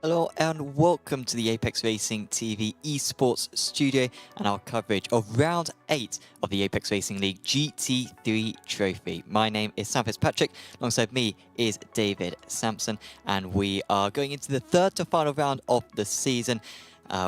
Hello and welcome to the Apex Racing TV esports studio and our coverage of round 8 of the Apex Racing League GT3 trophy. My name is Sam Fitzpatrick, alongside me is David Sampson, and we are going into the third to final round of the season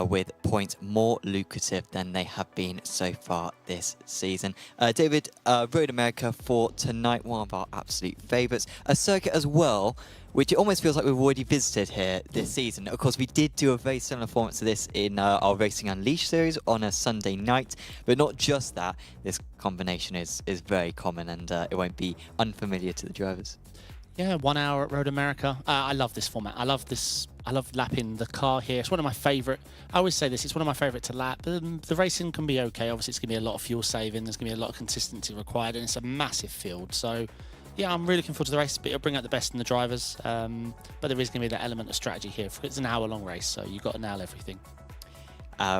with points more lucrative than they have been so far this season. David, Road America for tonight, one of our absolute favourites. A circuit as well, which it almost feels like we've already visited here this season. Of course, we did do a very similar performance to this in our Racing Unleashed series on a Sunday night, but not just that. This combination is very common, and it won't be unfamiliar to the drivers. Yeah, 1 hour at Road America. I love this format. I love this. I love lapping the car here. It's one of my favourite. I always say this. It's one of my favourite to lap. The racing can be okay. Obviously, it's going to be a lot of fuel saving. There's going to be a lot of consistency required, and it's a massive field. So, yeah, I'm really looking forward to the race. But it'll bring out the best in the drivers. But there is going to be that element of strategy here. It's an hour-long race, so you've got to nail everything.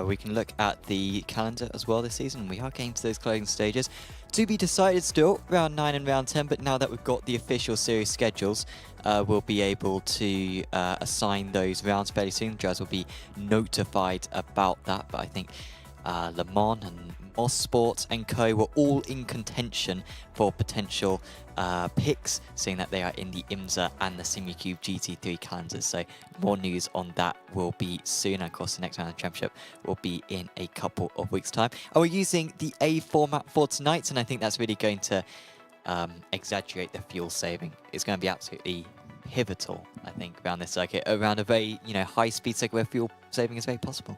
We can look at the calendar as well this season. We are getting to those closing stages. To be decided still, round 9 and round 10, but now that we've got the official series schedules, we'll be able to assign those rounds fairly soon. The drivers will be notified about that, but I think Le Mans and Rennsport and co were all in contention for potential picks, seeing that they are in the IMSA and the SimuCube GT3 calendars. So more news on that will be soon. Of course, the next round of the championship will be in a couple of weeks' time. And we're using the A format for tonight, and I think that's really going to exaggerate the fuel saving. It's going to be absolutely pivotal, I think, around this circuit, around a very high-speed circuit where fuel saving is very possible.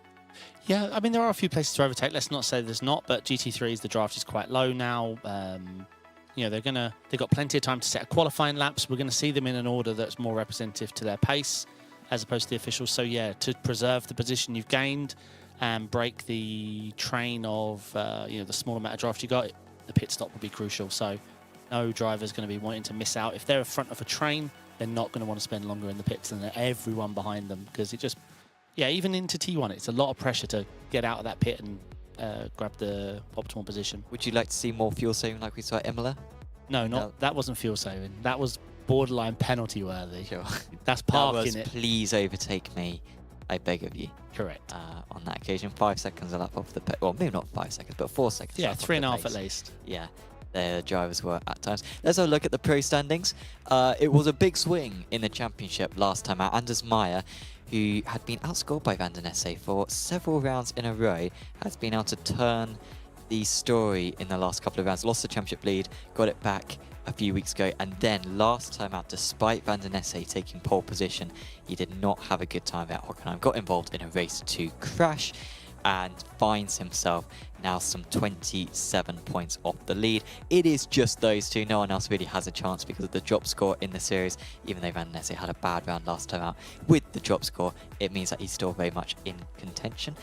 Yeah, I mean, there are a few places to overtake. Let's not say there's not, but GT3's the draft is quite low now. They've got plenty of time to set a qualifying laps. We're going to see them in an order that's more representative to their pace, as opposed to the officials. So yeah, to preserve the position you've gained and break the train of the small amount of draft you got, the pit stop will be crucial. So no driver's going to be wanting to miss out. If they're in front of a train, they're not going to want to spend longer in the pits than everyone behind them, because it just. Yeah, even into T1, it's a lot of pressure to get out of that pit and grab the optimal position. Would you like to see more fuel saving like we saw at Imola? No, that wasn't fuel saving. That was borderline penalty worthy. Sure. That's parking that was, it. Please overtake me, I beg of you. Correct. On that occasion, 5 seconds a lap off the pit. Well, maybe not 5 seconds, but 4 seconds. Yeah, 3.5 at least. Yeah. The drivers were at times. Let's have a look at the pro standings. It was a big swing in the championship last time out. Anders Meyer, who had been outscored by Van der Nesse for several rounds in a row, has been able to turn the story in the last couple of rounds. Lost the championship lead, got it back a few weeks ago, and then last time out, despite Van der Nesse taking pole position, he did not have a good time at Hockenheim. Got involved in a race to crash and finds himself now some 27 points off the lead. It is just those two. No one else really has a chance because of the drop score in the series. Even though Van der Nesse had a bad round last time out, with the drop score, it means that he's still very much in contention.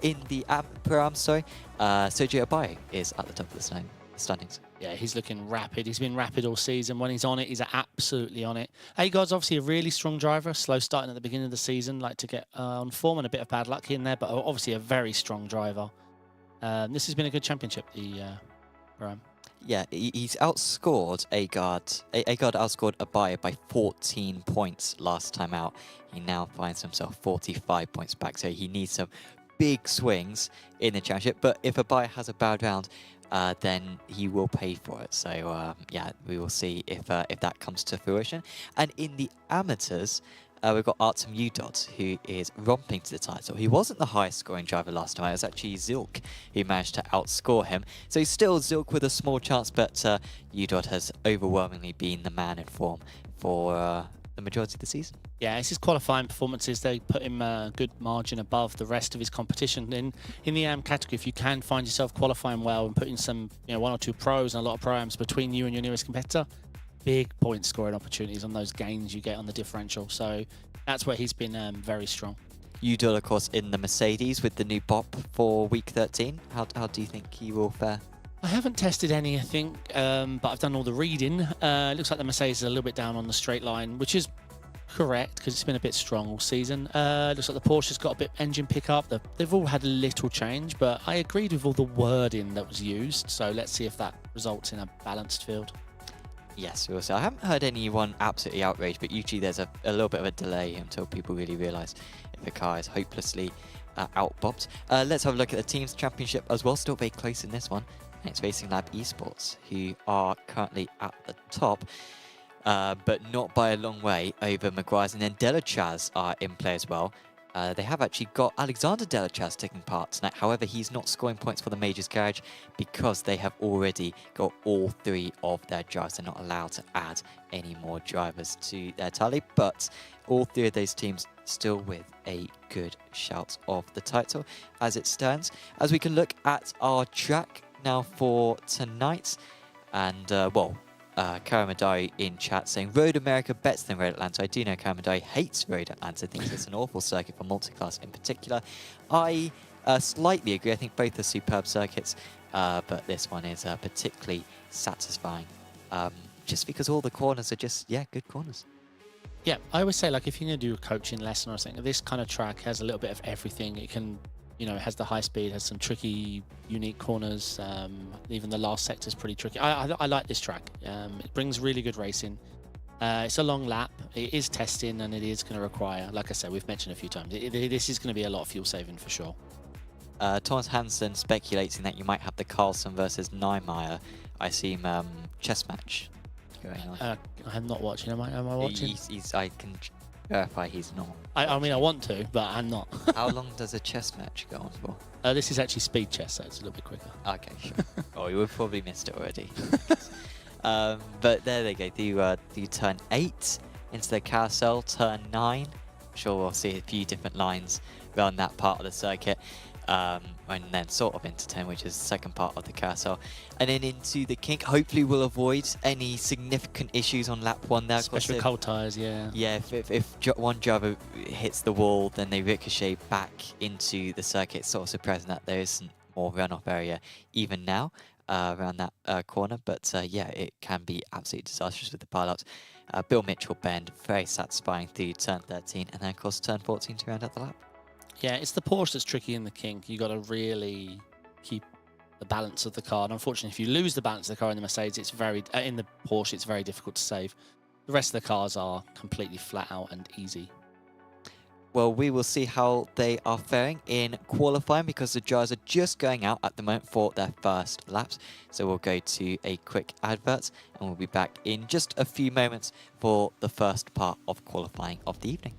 In the Pro-Am, Sergio Abaye is at the top of the standings. Yeah, he's looking rapid. He's been rapid all season. When he's on it, he's absolutely on it. Agar's obviously a really strong driver, slow starting at the beginning of the season, like to get on form, and a bit of bad luck in there, but obviously a very strong driver. This has been a good championship, the Pro-Am. Yeah, he's outscored Agard. Agard outscored Abaye by 14 points last time out. He now finds himself 45 points back, so he needs some big swings in the championship. But if Abaye has a bad round, then he will pay for it. So yeah, we will see if that comes to fruition. And in the amateurs, we've got Artem Udod, who is romping to the title. He wasn't the highest scoring driver last time. It was actually Zilk who managed to outscore him. So still Zilk with a small chance, but Udod has overwhelmingly been the man in form for the majority of the season. Yeah, it's his qualifying performances. They put him a good margin above the rest of his competition. In the AM category, if you can find yourself qualifying well and putting some, 1 or 2 pros and a lot of pro-ams between you and your nearest competitor, big point scoring opportunities on those gains you get on the differential. So that's where he's been very strong. Udod, of course, in the Mercedes with the new BOP for week 13. How do you think he will fare? I haven't tested any, I think, but I've done all the reading. It looks like the Mercedes is a little bit down on the straight line, which is correct because it's been a bit strong all season. Looks like the Porsche's got a bit engine pickup. They've all had a little change, but I agreed with all the wording that was used. So let's see if that results in a balanced field. Yes, we will see. I haven't heard anyone absolutely outraged, but usually there's a little bit of a delay until people really realise if a car is hopelessly outbopped. Let's have a look at the Teams Championship as well. Still very close in this one. It's Racing Lab Esports, who are currently at the top, but not by a long way over Maguire's. And then Delachaz are in play as well. They have actually got Alexander Delachaz taking part tonight. However, he's not scoring points for the Majors Garage because they have already got all 3 of their drivers. They're not allowed to add any more drivers to their tally, but all 3 of those teams still with a good shout of the title as it stands. As we can look at our track now for tonight, and Karamadari in chat saying Road America better than Road Atlanta. I do know Karamadari hates Road Atlanta, thinks it's an awful circuit for multi-class in particular. I slightly agree. I think both are superb circuits, but this one is particularly satisfying just because all the corners are just, good corners. Yeah, I always say, like, if you're going to do a coaching lesson or something, this kind of track has a little bit of everything. It can, it has the high speed, has some tricky, unique corners. Even the last sector is pretty tricky. I like this track. It brings really good racing. It's a long lap. It is testing, and it is going to require, like I said, we've mentioned a few times, this is going to be a lot of fuel saving for sure. Thomas Hansen speculating that you might have the Carlson versus Niemeyer. I see chess match going on. I'm not watching. Am I watching? I can verify he's not. I mean, I want to, but I'm not. How long does a chess match go on for? This is actually speed chess, so it's a little bit quicker. Okay, sure. Oh, you would probably missed it already. But there they go. Do turn 8 into the carousel, turn 9. I'm sure we'll see a few different lines around that part of the circuit. And then sort of into 10, which is the second part of the carousel. And then into the kink. Hopefully we'll avoid any significant issues on lap 1 there. Especially with cold tyres, yeah. Yeah, if one driver hits the wall, then they ricochet back into the circuit, sort of surprising that there isn't more runoff area even now around that corner. But yeah, it can be absolutely disastrous with the pileups. Bill Mitchell bend, very satisfying through turn 13, and then of course turn 14 to round out the lap. Yeah, it's the Porsche that's tricky in the kink. You got to really keep the balance of the car. And unfortunately, if you lose the balance of the car in the Mercedes, it's in the Porsche, it's very difficult to save. The rest of the cars are completely flat out and easy. Well, we will see how they are faring in qualifying because the drivers are just going out at the moment for their first laps. So we'll go to a quick advert and we'll be back in just a few moments for the first part of qualifying of the evening.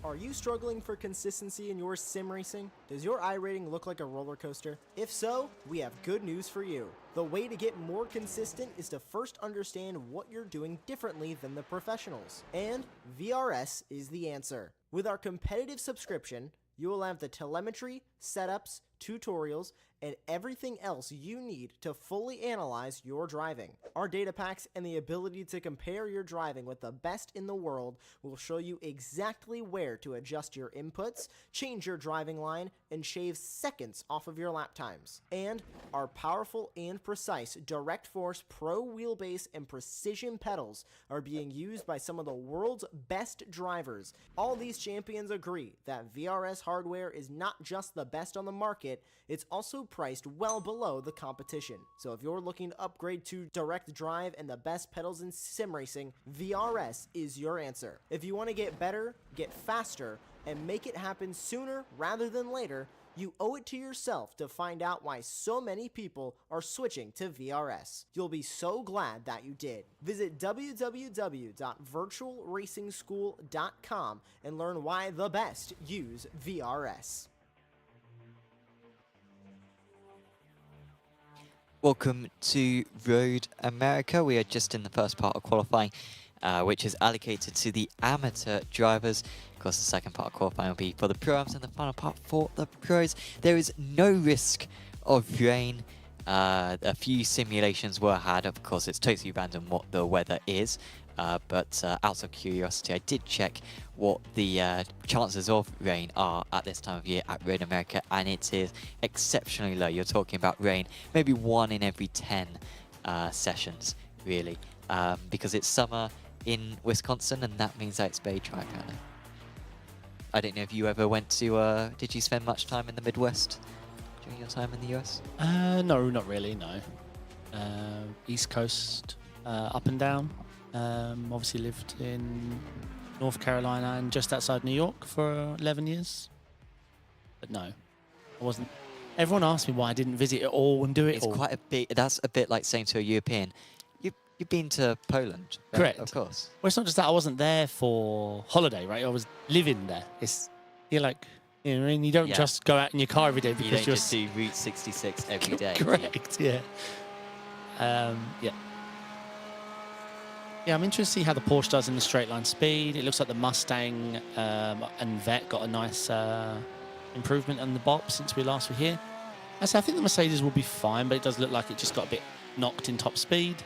Are you struggling for consistency in your sim racing? Does your iRating look like a roller coaster? If so, we have good news for you. The way to get more consistent is to first understand what you're doing differently than the professionals. And VRS is the answer. With our competitive subscription, you will have the telemetry, setups, tutorials, and everything else you need to fully analyze your driving. Our data packs and the ability to compare your driving with the best in the world will show you exactly where to adjust your inputs, change your driving line, and shave seconds off of your lap times. And our powerful and precise Direct Force Pro wheelbase and precision pedals are being used by some of the world's best drivers. All these champions agree that VRS hardware is not just the best on the market, it's also priced well below the competition. So if you're looking to upgrade to direct drive and the best pedals in sim racing, VRS is your answer. If you want to get better, get faster, and make it happen sooner rather than later, you owe it to yourself to find out why so many people are switching to VRS. You'll be so glad that you did. Visit www.virtualracingschool.com and learn why the best use VRS. Welcome to Road America. We are just in the first part of qualifying, which is allocated to the amateur drivers. Of course, the second part of qualifying will be for the pro-ams and the final part for the pros. There is no risk of rain. A few simulations were had. Of course, it's totally random what the weather is. But out of curiosity, I did check what the chances of rain are at this time of year at Road America, and it is exceptionally low. You're talking about rain maybe 1 in every 10 sessions, really, because it's summer in Wisconsin, and that means that it's very dry apparently. I don't know if you ever went to, did you spend much time in the Midwest during your time in the US? No, not really, no. East Coast, up and down. Obviously lived in North Carolina and just outside New York for 11 years. But no, I wasn't. Everyone asked me why I didn't visit it all and do it It's all. quite a bit. That's a bit like saying to a European, you've been to Poland, right? Correct. Of course. Well, it's not just that I wasn't there for holiday, right? I was living there. You're like, you know, and you don't Yeah. just go out in your car every day You because don't you're just do Route 66 every day. do you? correct. Yeah. Yeah. Yeah, I'm interested to see how the Porsche does in the straight line speed. It looks like the Mustang and Vet got a nice improvement on the bop since we last were here. I think the Mercedes will be fine, but it does look like it just got a bit knocked in top speed.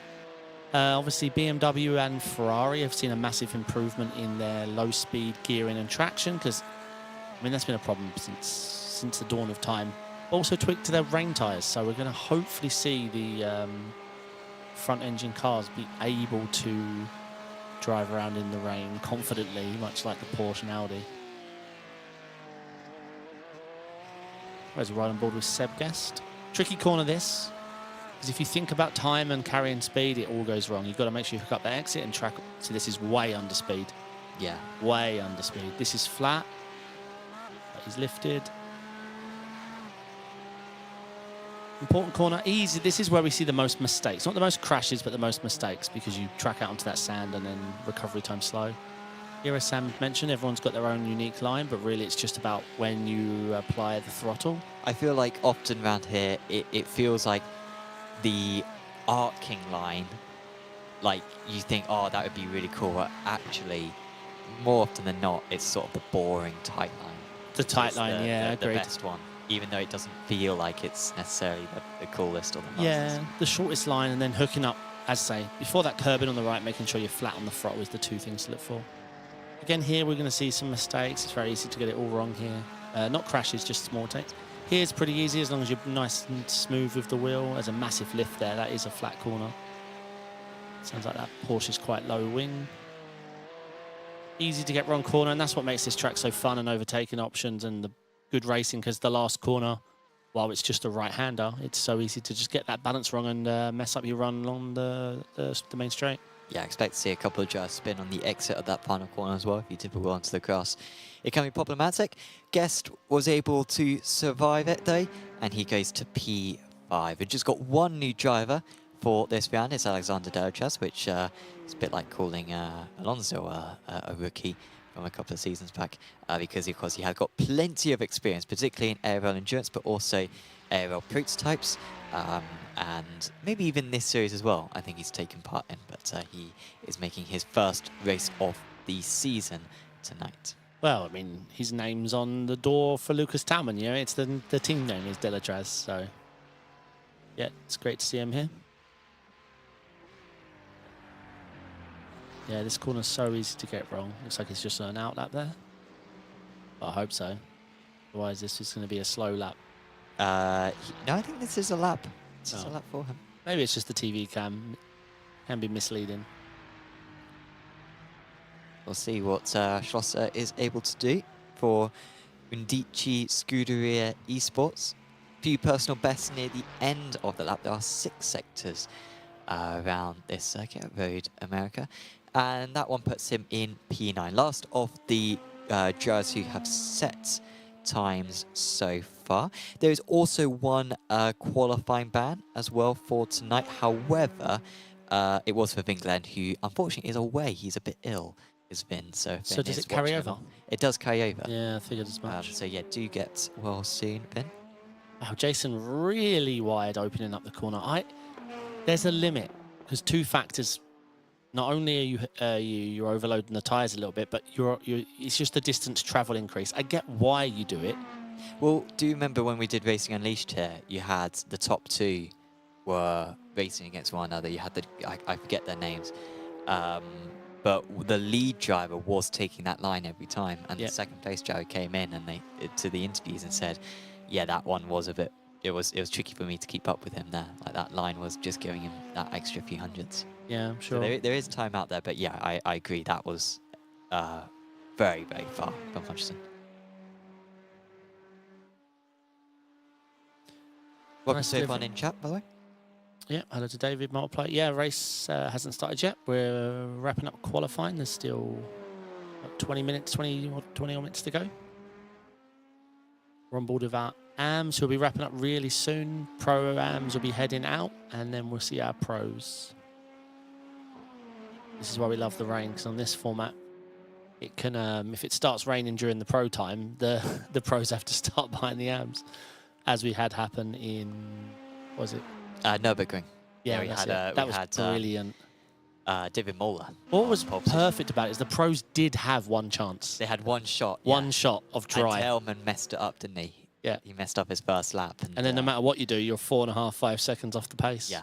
Obviously, BMW and Ferrari have seen a massive improvement in their low-speed gearing and traction because, I mean, that's been a problem since the dawn of time. Also tweaked to their rain tyres, so we're going to hopefully see the front-engine cars be able to drive around in the rain confidently, much like the Porsche and Audi. Where's right on board with Seb Guest. Tricky corner this. Because if you think about time and carrying speed, it all goes wrong. You've got to make sure you hook up the exit and track. So this is way under speed. Yeah. Way under speed. This is flat. But he's lifted. Important corner. Easy. This is where we see the most mistakes. Not the most crashes, but the most mistakes. Because you track out onto that sand and then recovery time slow. Here, as Sam mentioned, everyone's got their own unique line, but really it's just about when you apply the throttle. I feel like often around here, it feels like the arcing line, like you think, oh, that would be really cool. But actually, more often than not, it's sort of the boring tight line. The tight It's line, yeah, the agreed. best one, even though it doesn't feel like it's necessarily the coolest or the Yeah, fastest. the shortest line and then hooking up, as I say, before that curbing on the right, making sure you're flat on the throttle is the two things to look for. Again, here we're going to see some mistakes. It's very easy to get it all wrong here. Not crashes, just small takes. Here's pretty easy as long as you're nice and smooth with the wheel. There's a massive lift there. That is a flat corner. Sounds like that Porsche's quite low wing. Easy to get wrong corner, and that's what makes this track so fun and overtaking options and the good racing, because the last corner, while it's just a right-hander, it's so easy to just get that balance wrong and mess up your run along the main straight. Yeah, I expect to see a couple of drivers spin on the exit of that final corner as well if you tip it well onto the grass. It can be problematic. Guest was able to survive it though, and he goes to P5. We've just got one new driver for this round. It's Alexander Delachas, which is a bit like calling Alonso a rookie from a couple of seasons back, because of course he had got plenty of experience, particularly in ARL endurance, but also ARL prototypes. And maybe even this series as well, I think he's taken part in, but he is making his first race of the season tonight. Well, I mean, his name's on the door for Lucas Talman, you know, it's the team name is Delachas, so yeah, it's great to see him here. Yeah, this corner's so easy to get wrong. Looks like it's just an out lap there. Well, I hope so. Otherwise, this is going to be a slow lap. No, I think this is a lap. This is a Oh. lap for him. Maybe it's just the TV cam. Can be misleading. We'll see what Schlosser is able to do for Undici Scuderia Esports. Few personal bests near the end of the lap. There are 6 sectors around this circuit, Road America. And that one puts him in P9. Last of the drivers who have set times so far. There is also one qualifying ban as well for tonight. However, it was for Vin Glenn, who unfortunately is away. He's a bit ill, is Vin. So So Vin does is it carry watching over? along. It does carry over. Yeah, I figured as much. So yeah, do get well soon, Vin. Oh, Jason really wide opening up the corner. There's a limit because 2 factors. Not only are you're overloading the tyres a little bit, but it's just the distance travel increase. I get why you do it. Well, do you remember when we did Racing Unleashed here? You had the top 2 were racing against one another. You had I forget their names, but the lead driver was taking that line every time, and Yep. the second place driver came in and to the interviews and said, "Yeah, that one was a bit. It was tricky for me to keep up with him there. Like that line was just giving him that extra few hundreds." Yeah, I'm So sure. there is time out there, but yeah, I agree that was very, very far from Hutchison. Welcome Nice to everyone delivery. in chat, by the way. Yeah, hello to David, multiplayer. Yeah, race hasn't started yet. We're wrapping up qualifying. There's still what, 20 minutes to go. We're on board with our AMs, who'll be wrapping up really soon. Pro AMs will be heading out, and then we'll see our pros. This is why we love the rain, because on this format, it can, if it starts raining during the pro time, the pros have to start buying the AMs, as we had happen in, what was it? Nürburgring. Yeah, we that's had, it. That was brilliant. David Moller. What was pole position. perfect about it is the pros did have one chance. They had one shot. One shot of drive. And Tailman messed it up, didn't he? Yeah. He messed up his first lap. And then no matter what you do, you're 4.5, 5 seconds off the pace. Yeah.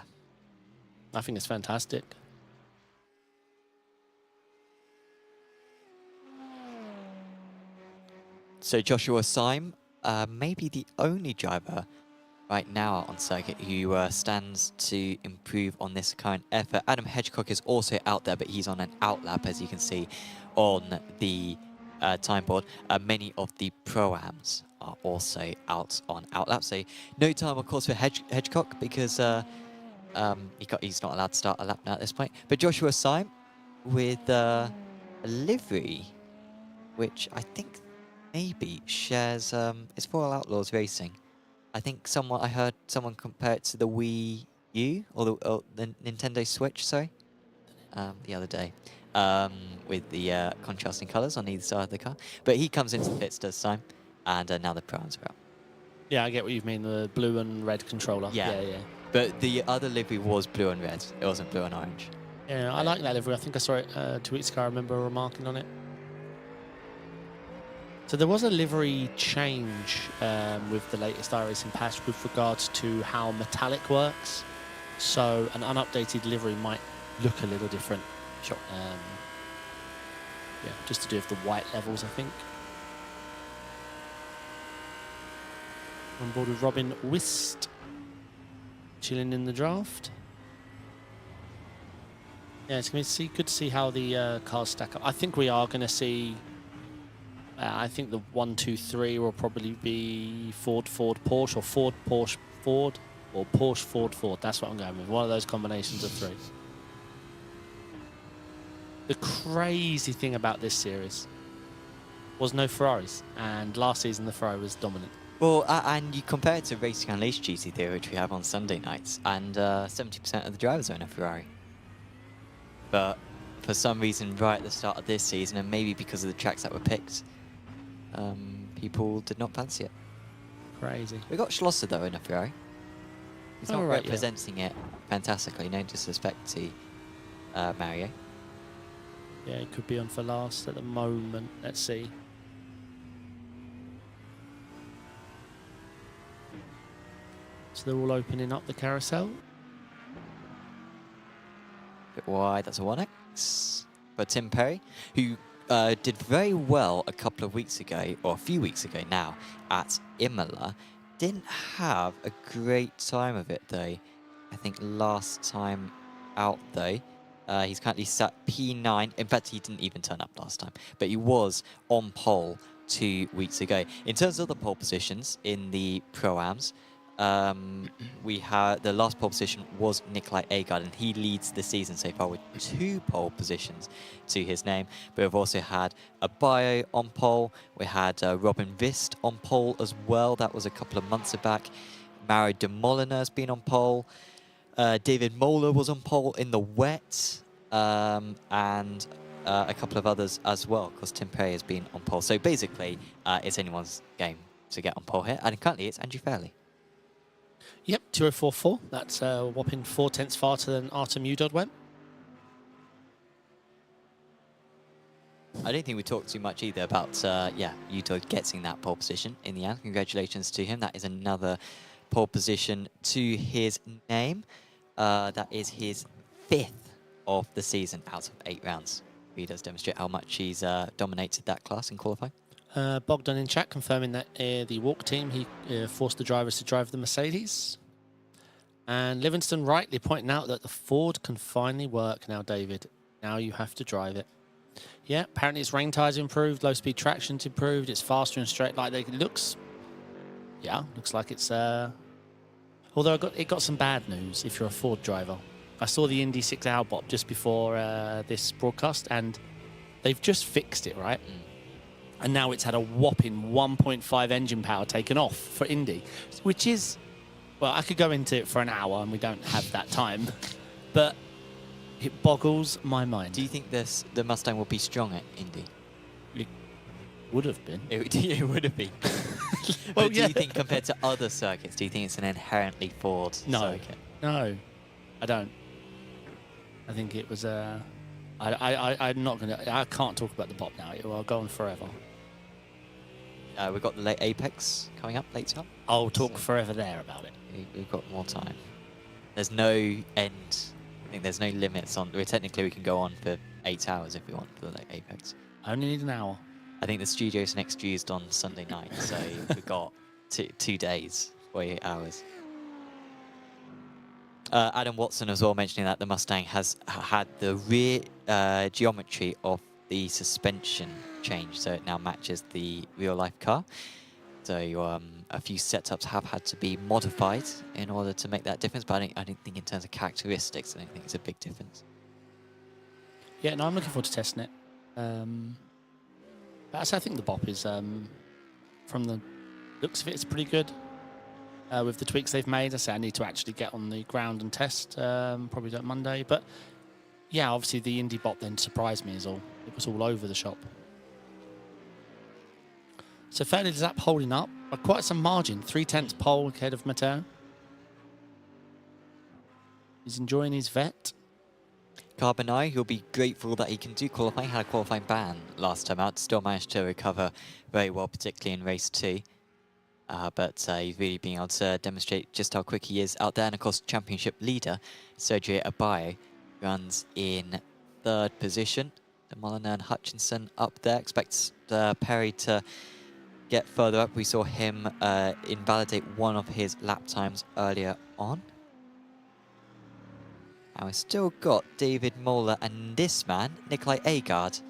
I think it's fantastic. So Joshua Syme, maybe the only driver right now on circuit who stands to improve on this current effort. Adam Hedgecock is also out there, but he's on an outlap, as you can see on the time board. Many of the pro-ams are also out on outlap. So no time, of course, for Hedgecock because he's not allowed to start a lap now at this point. But Joshua Syme with a livery, which I think maybe shares, it's for All Outlaws Racing. I think I heard someone compare it to the Wii U, or the Nintendo Switch, sorry, the other day, with the contrasting colours on either side of the car. But he comes into the pits, does time, and now the pro-ams are out. Yeah, I get what you mean, the blue and red controller. Yeah. But the other livery was blue and red. It wasn't blue and orange. Yeah, I like that livery. I think I saw it 2 weeks ago. I remember remarking on it. So there was a livery change with the latest iRacing patch with regards to how metallic works. So an unupdated livery might look a little different. Sure. Yeah, just to do with the white levels, I think. On board with Robin Wist, chilling in the draft. Yeah, it's going to be good to see how the cars stack up. I think we are going to see. I think the 1, 2, 3 will probably be Ford, Porsche, or Ford, Porsche, Ford, or Porsche, Ford. That's what I'm going with. One of those combinations of 3. The crazy thing about this series was no Ferraris, and last season the Ferrari was dominant. Well, and you compare it to Racing Unleashed GT3, which we have on Sunday nights, and 70% of the drivers are in a Ferrari. But for some reason, right at the start of this season, and maybe because of the tracks that were picked, people did not fancy it. Crazy. We got Schlosser, though, in a Ferrari. He's not right, representing it fantastically. No disrespect to Mario. Yeah, it could be on for last at the moment. Let's see. So they're all opening up the carousel. Bit wide, that's a 1X. For Tim Perry, who did very well a couple of weeks ago, or a few weeks ago now, at Imola. Didn't have a great time of it, though. I think last time out, though. He's currently sat P9. In fact, he didn't even turn up last time. But he was on pole 2 weeks ago. In terms of the pole positions in the Pro-Ams, we had the last pole position was Nikolai Agard, and he leads the season so far with 2 pole positions to his name. But we've also had a Bio on pole. We had Robin Vist on pole as well. That was a couple of months back. Mario de Molina has been on pole. David Moller was on pole in the wet, and a couple of others as well, because Tim Perry has been on pole. So basically, it's anyone's game to get on pole here, and currently it's Andrew Fairley. Yep, 2044. That's a whopping 4 tenths faster than Artem Udod went. I don't think we talked too much either about, Udod getting that pole position in the end. Congratulations to him. That is another pole position to his name. That is his 5th of the season out of 8 rounds. He does demonstrate how much he's dominated that class in qualifying. Bogdan in chat confirming that the walk team, he forced the drivers to drive the Mercedes. And Livingston rightly pointing out that the Ford can finally work now, David. Now you have to drive it. Yeah, apparently its rain tires improved, low speed traction's improved, it's faster and straight. Like it looks like it's Although it got some bad news if you're a Ford driver. I saw the Indy 6-hour bop just before this broadcast, and they've just fixed it, right? And now it's had a whopping 1.5 engine power taken off for Indy, which is, well, I could go into it for an hour, and we don't have that time, but it boggles my mind. Do you think the Mustang will be strong at Indy? It would have been. It would have been. Well, But do you think compared to other circuits, do you think it's an inherently Ford circuit? No, I don't. I think it was I'm not gonna. I can't talk about the bop now. It will go on forever. We've got the late Apex coming up later. I'll talk forever there about it. We've got more time. There's no end. I think there's no limits on. Technically, we can go on for 8 hours if we want for the late Apex. I only need an hour. I think the studio's next used on Sunday night, so we've got 2 days, 48 hours. Adam Watson as well mentioning that the Mustang has had the rear geometry of the suspension change, so it now matches the real-life car. So a few setups have had to be modified in order to make that difference, but I don't think in terms of characteristics, I don't think it's a big difference. Yeah, no, I'm looking forward to testing it. But I think the bop is, from the looks of it, it's pretty good. With the tweaks they've made, I say I need to actually get on the ground and test, probably do it Monday. But yeah, obviously the Indy bop then surprised me as all. It was all over the shop. So Fairleigh Zap holding up by quite some margin, 3/10 pole ahead of Mateo. He's enjoying his vet. Carbonai, he'll be grateful that he can do qualifying, had a qualifying ban last time out, still managed to recover very well, particularly in race 2. But he's really being able to demonstrate just how quick he is out there. And of course, championship leader, Sergio Abayo, runs in 3rd position. The Molyneux and Hutchinson up there. Expects Perry to get further up. We saw him invalidate one of his lap times earlier on. And we've still got David Moeller and this man, Nikolai Agard,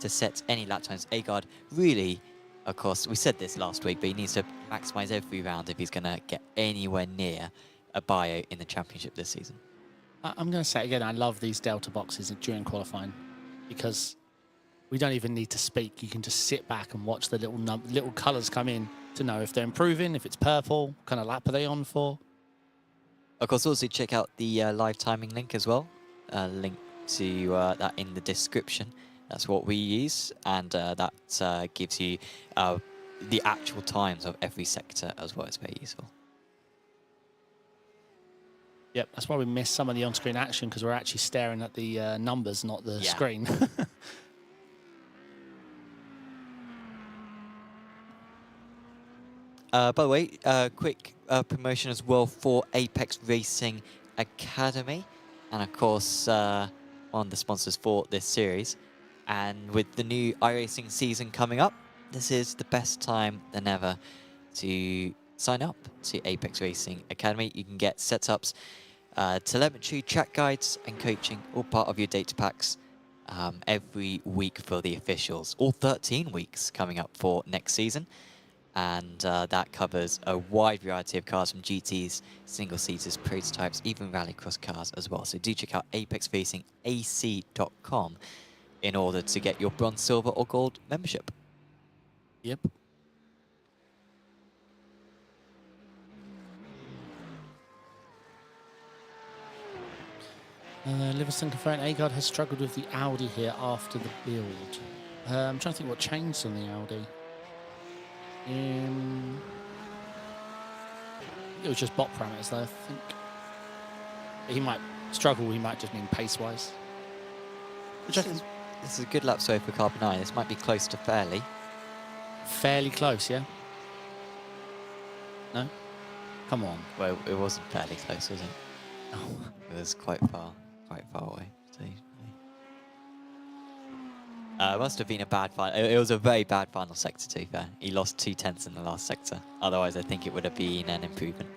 to set any lap times. Agard really, of course, we said this last week, but he needs to maximise every round if he's going to get anywhere near a bio in the championship this season. I'm going to say it again, I love these Delta boxes during qualifying because we don't even need to speak. You can just sit back and watch the little colours come in to know if they're improving, if it's purple, what kind of lap are they on for. Of course, also check out the live timing link as well. Link to that in the description. That's what we use, and that gives you the actual times of every sector as well. It's very useful. Yep, that's why we miss some of the on-screen action, because we're actually staring at the numbers, not the screen. By the way, quick promotion as well for Apex Racing Academy, and of course one of the sponsors for this series. And with the new iRacing season coming up, this is the best time than ever to sign up to Apex Racing Academy. You can get setups, telemetry, track guides, and coaching, all part of your data packs every week for the officials. All 13 weeks coming up for next season. And that covers a wide variety of cars from GTs, single-seaters, prototypes, even rallycross cars as well. So do check out apexracingac.com in order to get your bronze, silver, or gold membership. Yep. Livingston confirmed Agard has struggled with the Audi here after the build. I'm trying to think what changed on the Audi. It was just bot parameters though, I think. He might struggle, he might just mean pace-wise. This is a good lap so for Carbonai. This might be close to Fairleigh. Fairly close, yeah? No? Come on. Well, it wasn't fairly close, was it? Oh. It was quite far away. So, it must have been a bad final. It was a very bad final sector, to be fair. He lost 2/10 in the last sector. Otherwise, I think it would have been an improvement.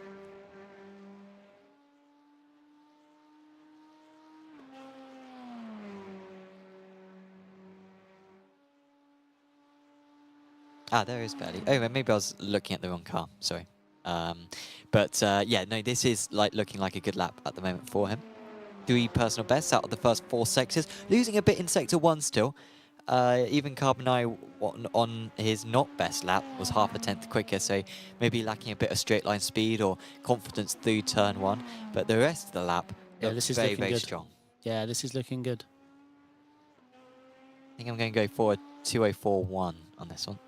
Ah, there is Fairleigh. Oh, maybe I was looking at the wrong car. Sorry. Yeah, no, this is like looking like a good lap at the moment for him. 3 personal bests out of the first 4 sectors, losing a bit in sector 1 still. Even Carbonari on his not best lap was half a tenth quicker, so maybe lacking a bit of straight line speed or confidence through turn 1. But the rest of the lap looked this is very, looking very good. strong. Yeah, this is looking good. I think I'm going to go for a 2:04.1 on this one.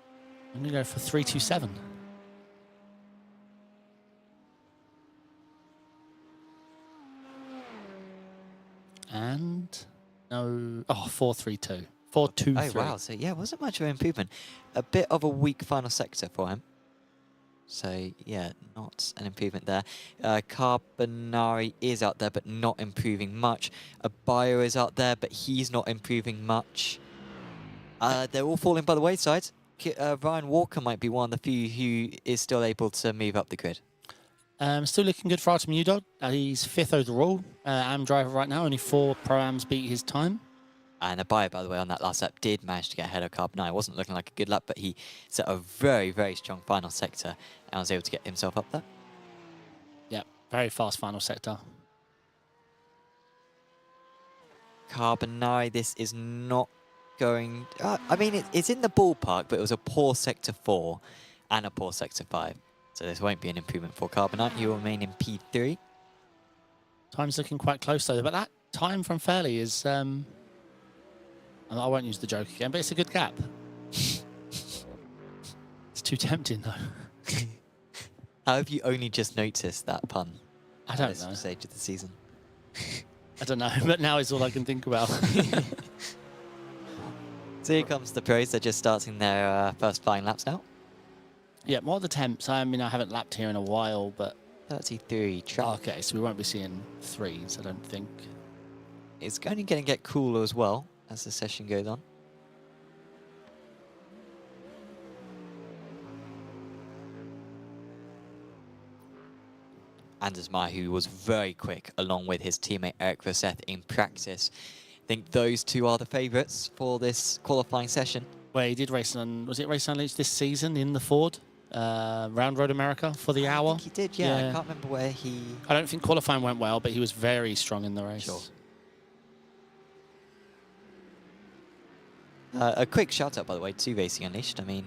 I'm going to go for 3:27. And no, 4:32. 4:23. Oh, wow. So, yeah, wasn't much of an improvement. A bit of a weak final sector for him. So, yeah, not an improvement there. Carbonari is out there, but not improving much. Bio is out there, but he's not improving much. They're all falling by the wayside. Ryan Walker might be one of the few who is still able to move up the grid. Still looking good for Artem Udod. He's 5th overall. AM driver right now. Only 4 Pro-Ams beat his time. And Abaya, by the way, on that last lap did manage to get ahead of Carbonari. It wasn't looking like a good lap, but he set a very, very strong final sector and was able to get himself up there. Yeah, very fast final sector. Carbonari, this is not going... I mean, it's in the ballpark, but it was a poor sector 4 and a poor sector 5. So this won't be an improvement for Carbonari. He will remain in P3. Time's looking quite close, though. But that time from Fairley is... I won't use the joke again, but it's a good gap. It's too tempting, though. How have you only just noticed that pun? I don't at this know. stage of the season? I don't know, but now it's all I can think about. So here comes the pros. They're just starting their first flying laps now. Yeah, what are the temps? I mean, I haven't lapped here in a while, but... 33 track. Okay, so we won't be seeing 3s, I don't think. It's only going to get cooler as well as the session goes on. Anders Meyer, who was very quick along with his teammate Eric Roseth in practice. I think those two are the favourites for this qualifying session. Well, he did race on, was it Race Unleashed this season in the Ford? Round Road America for the hour? I think he did, yeah. I can't remember where he... I don't think qualifying went well, but he was very strong in the race. Sure. A quick shout out, by the way, to Racing Unleashed. I mean,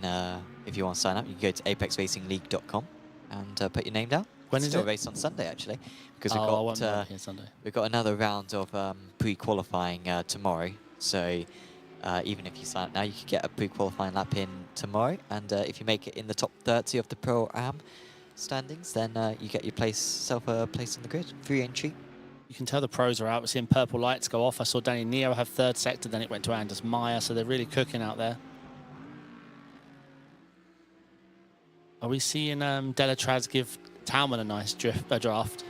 if you want to sign up, you can go to apexracingleague.com and put your name down. When is Still it? race on Sunday, actually, because I won't be here Sunday. we've got another round of pre-qualifying tomorrow. So even if you sign up now, you can get a pre-qualifying lap in tomorrow. And if you make it in the top 30 of the Pro-Am standings, then you get yourself a place on the grid. Free entry. You can tell the pros are out. We're seeing purple lights go off. I saw Danny Neo have 3rd sector, then it went to Anders Meyer, so they're really cooking out there. Are we seeing Delatraz give Talman a nice draft?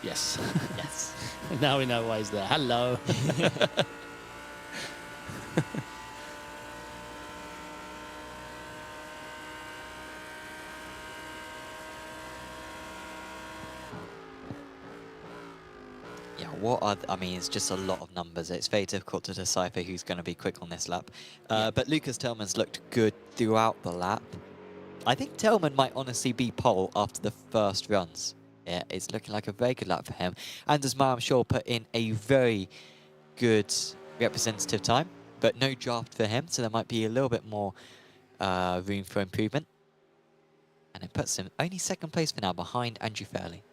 Yes. Yes. Now we know why he's there. Hello. I mean, it's just a lot of numbers. It's very difficult to decipher who's going to be quick on this lap. But Lucas Tellman's looked good throughout the lap. I think Tellman might honestly be pole after the first runs. Yeah, it's looking like a very good lap for him. Anders Meyer, I'm sure, put in a very good representative time, but no draft for him, so there might be a little bit more room for improvement. And it puts him only 2nd place for now, behind Andrew Fairley.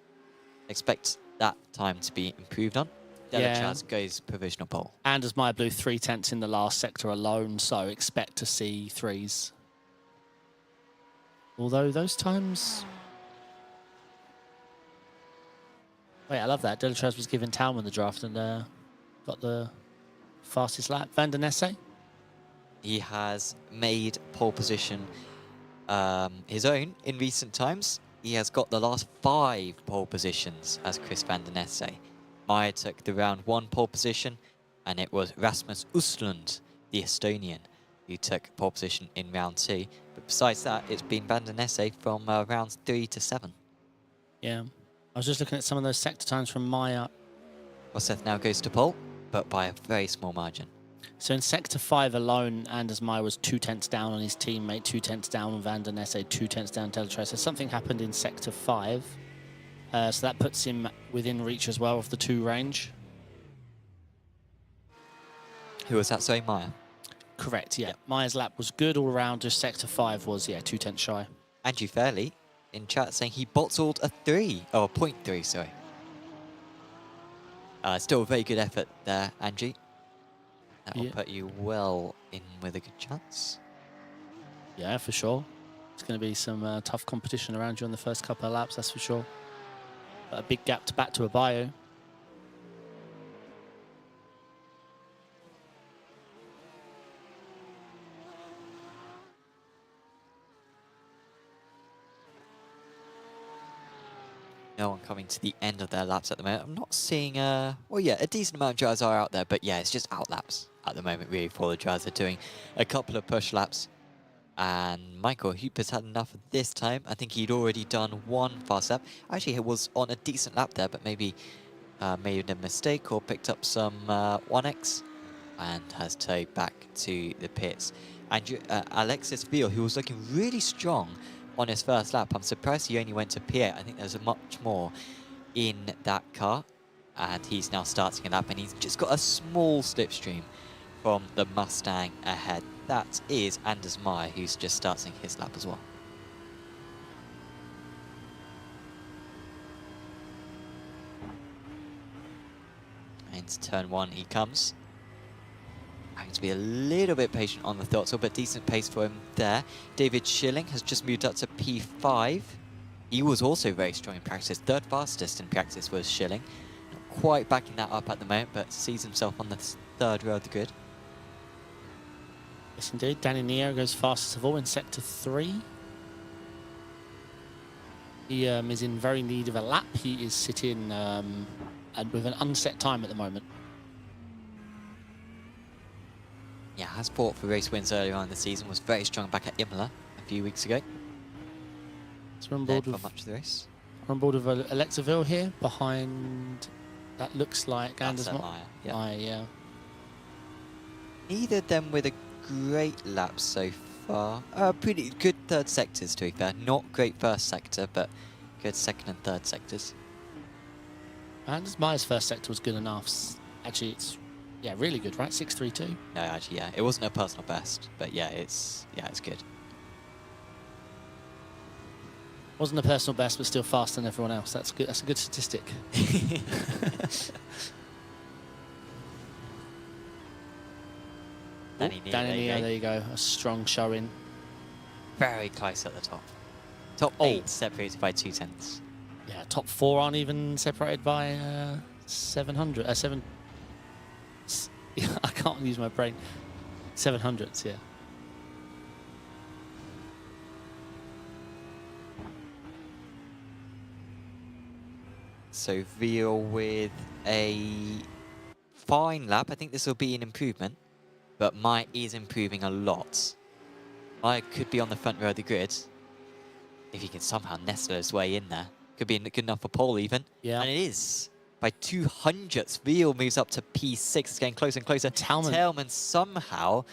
Expect that time to be improved on. Delatraz goes provisional pole. Anders Meyer blew 3/10 in the last sector alone, so expect to see 3s. Although those times... Wait, I love that. Delatraz was giving Talman the draft and got the fastest lap. Van der Nesse? He has made pole position his own in recent times. He has got the last 5 pole positions as Chris van der Nesse. Meyer took the round 1 pole position, and it was Rasmus Östlund, the Estonian, who took pole position in round 2. But besides that, it's been van der Nesse from rounds 3 to 7. Yeah. I was just looking at some of those sector times from Meyer. Roseth now goes to pole, but by a very small margin. So in Sector 5 alone, Anders Meyer was 2 tenths down on his teammate, 2 tenths down on Van der Nesse, 2 tenths down Delatrace. So something happened in Sector 5. So that puts him within reach as well of the 2 range. Who was that? Sorry, Maya. Correct, yeah. Yep. Meyer's lap was good all around, just Sector 5 was, yeah, 2 tenths shy. Andrew Fairley in chat saying he bottled a 3. Oh, a 0.3, sorry. Still a very good effort there, Andrew. That will put you well in with a good chance. Yeah, for sure. It's going to be some tough competition around you on the first couple of laps, that's for sure. But a big gap to back to a bio. No one coming to the end of their laps at the moment. I'm not seeing, well, yeah, a decent amount of drivers are out there, but yeah, it's just out laps at the moment, really, for the drivers. They're doing a couple of push laps. And Michael Hooper's had enough this time. I think he'd already done 1 fast lap. Actually, he was on a decent lap there, but maybe made a mistake or picked up some 1x and has towed back to the pits. And Alexis Veal, who was looking really strong on his first lap. I'm surprised he only went to P8. I think there's much more in that car. And he's now starting a lap, and he's just got a small slipstream from the Mustang ahead. That is Anders Meyer, who's just starting his lap as well. Into turn 1 he comes. Having to be a little bit patient on the throttle, but decent pace for him there. David Schilling has just moved up to P5. He was also very strong in practice. 3rd fastest in practice was Schilling. Not quite backing that up at the moment, but sees himself on the 3rd row of the grid. Yes, indeed. Danny Neo goes fastest of all in Sector 3. He is in very need of a lap. He is sitting with an unset time at the moment. Yeah, has fought for race wins earlier on in the season, was very strong back at Imola a few weeks ago. So we're on board for much of the race. We're on board with Alexaville here, behind, that looks like Anders Meyer. Yeah. Neither of them with a great lap so far. Pretty good 3rd sectors, to be fair. Not great 1st sector, but good 2nd and 3rd sectors. Anders Meyer's 1st sector was good enough. Actually, it's really good, right? 6.32. No, actually, yeah, it wasn't a personal best, but yeah, it's good. Wasn't a personal best, but still faster than everyone else. That's good. That's a good statistic. Danny Neo, there you go. A strong showing. Very close at the top. Top 8 separated by 2 tenths. Yeah, top 4 aren't even separated by 700. I can't use my brain. 700s, yeah. So Veal with a fine lap. I think this will be an improvement, but Mike is improving a lot. Mike could be on the front row of the grid if he can somehow nestle his way in there. Could be good enough for pole even. Yeah. And it is. By 200ths, Veal moves up to P6. It's getting closer and closer. Tailman somehow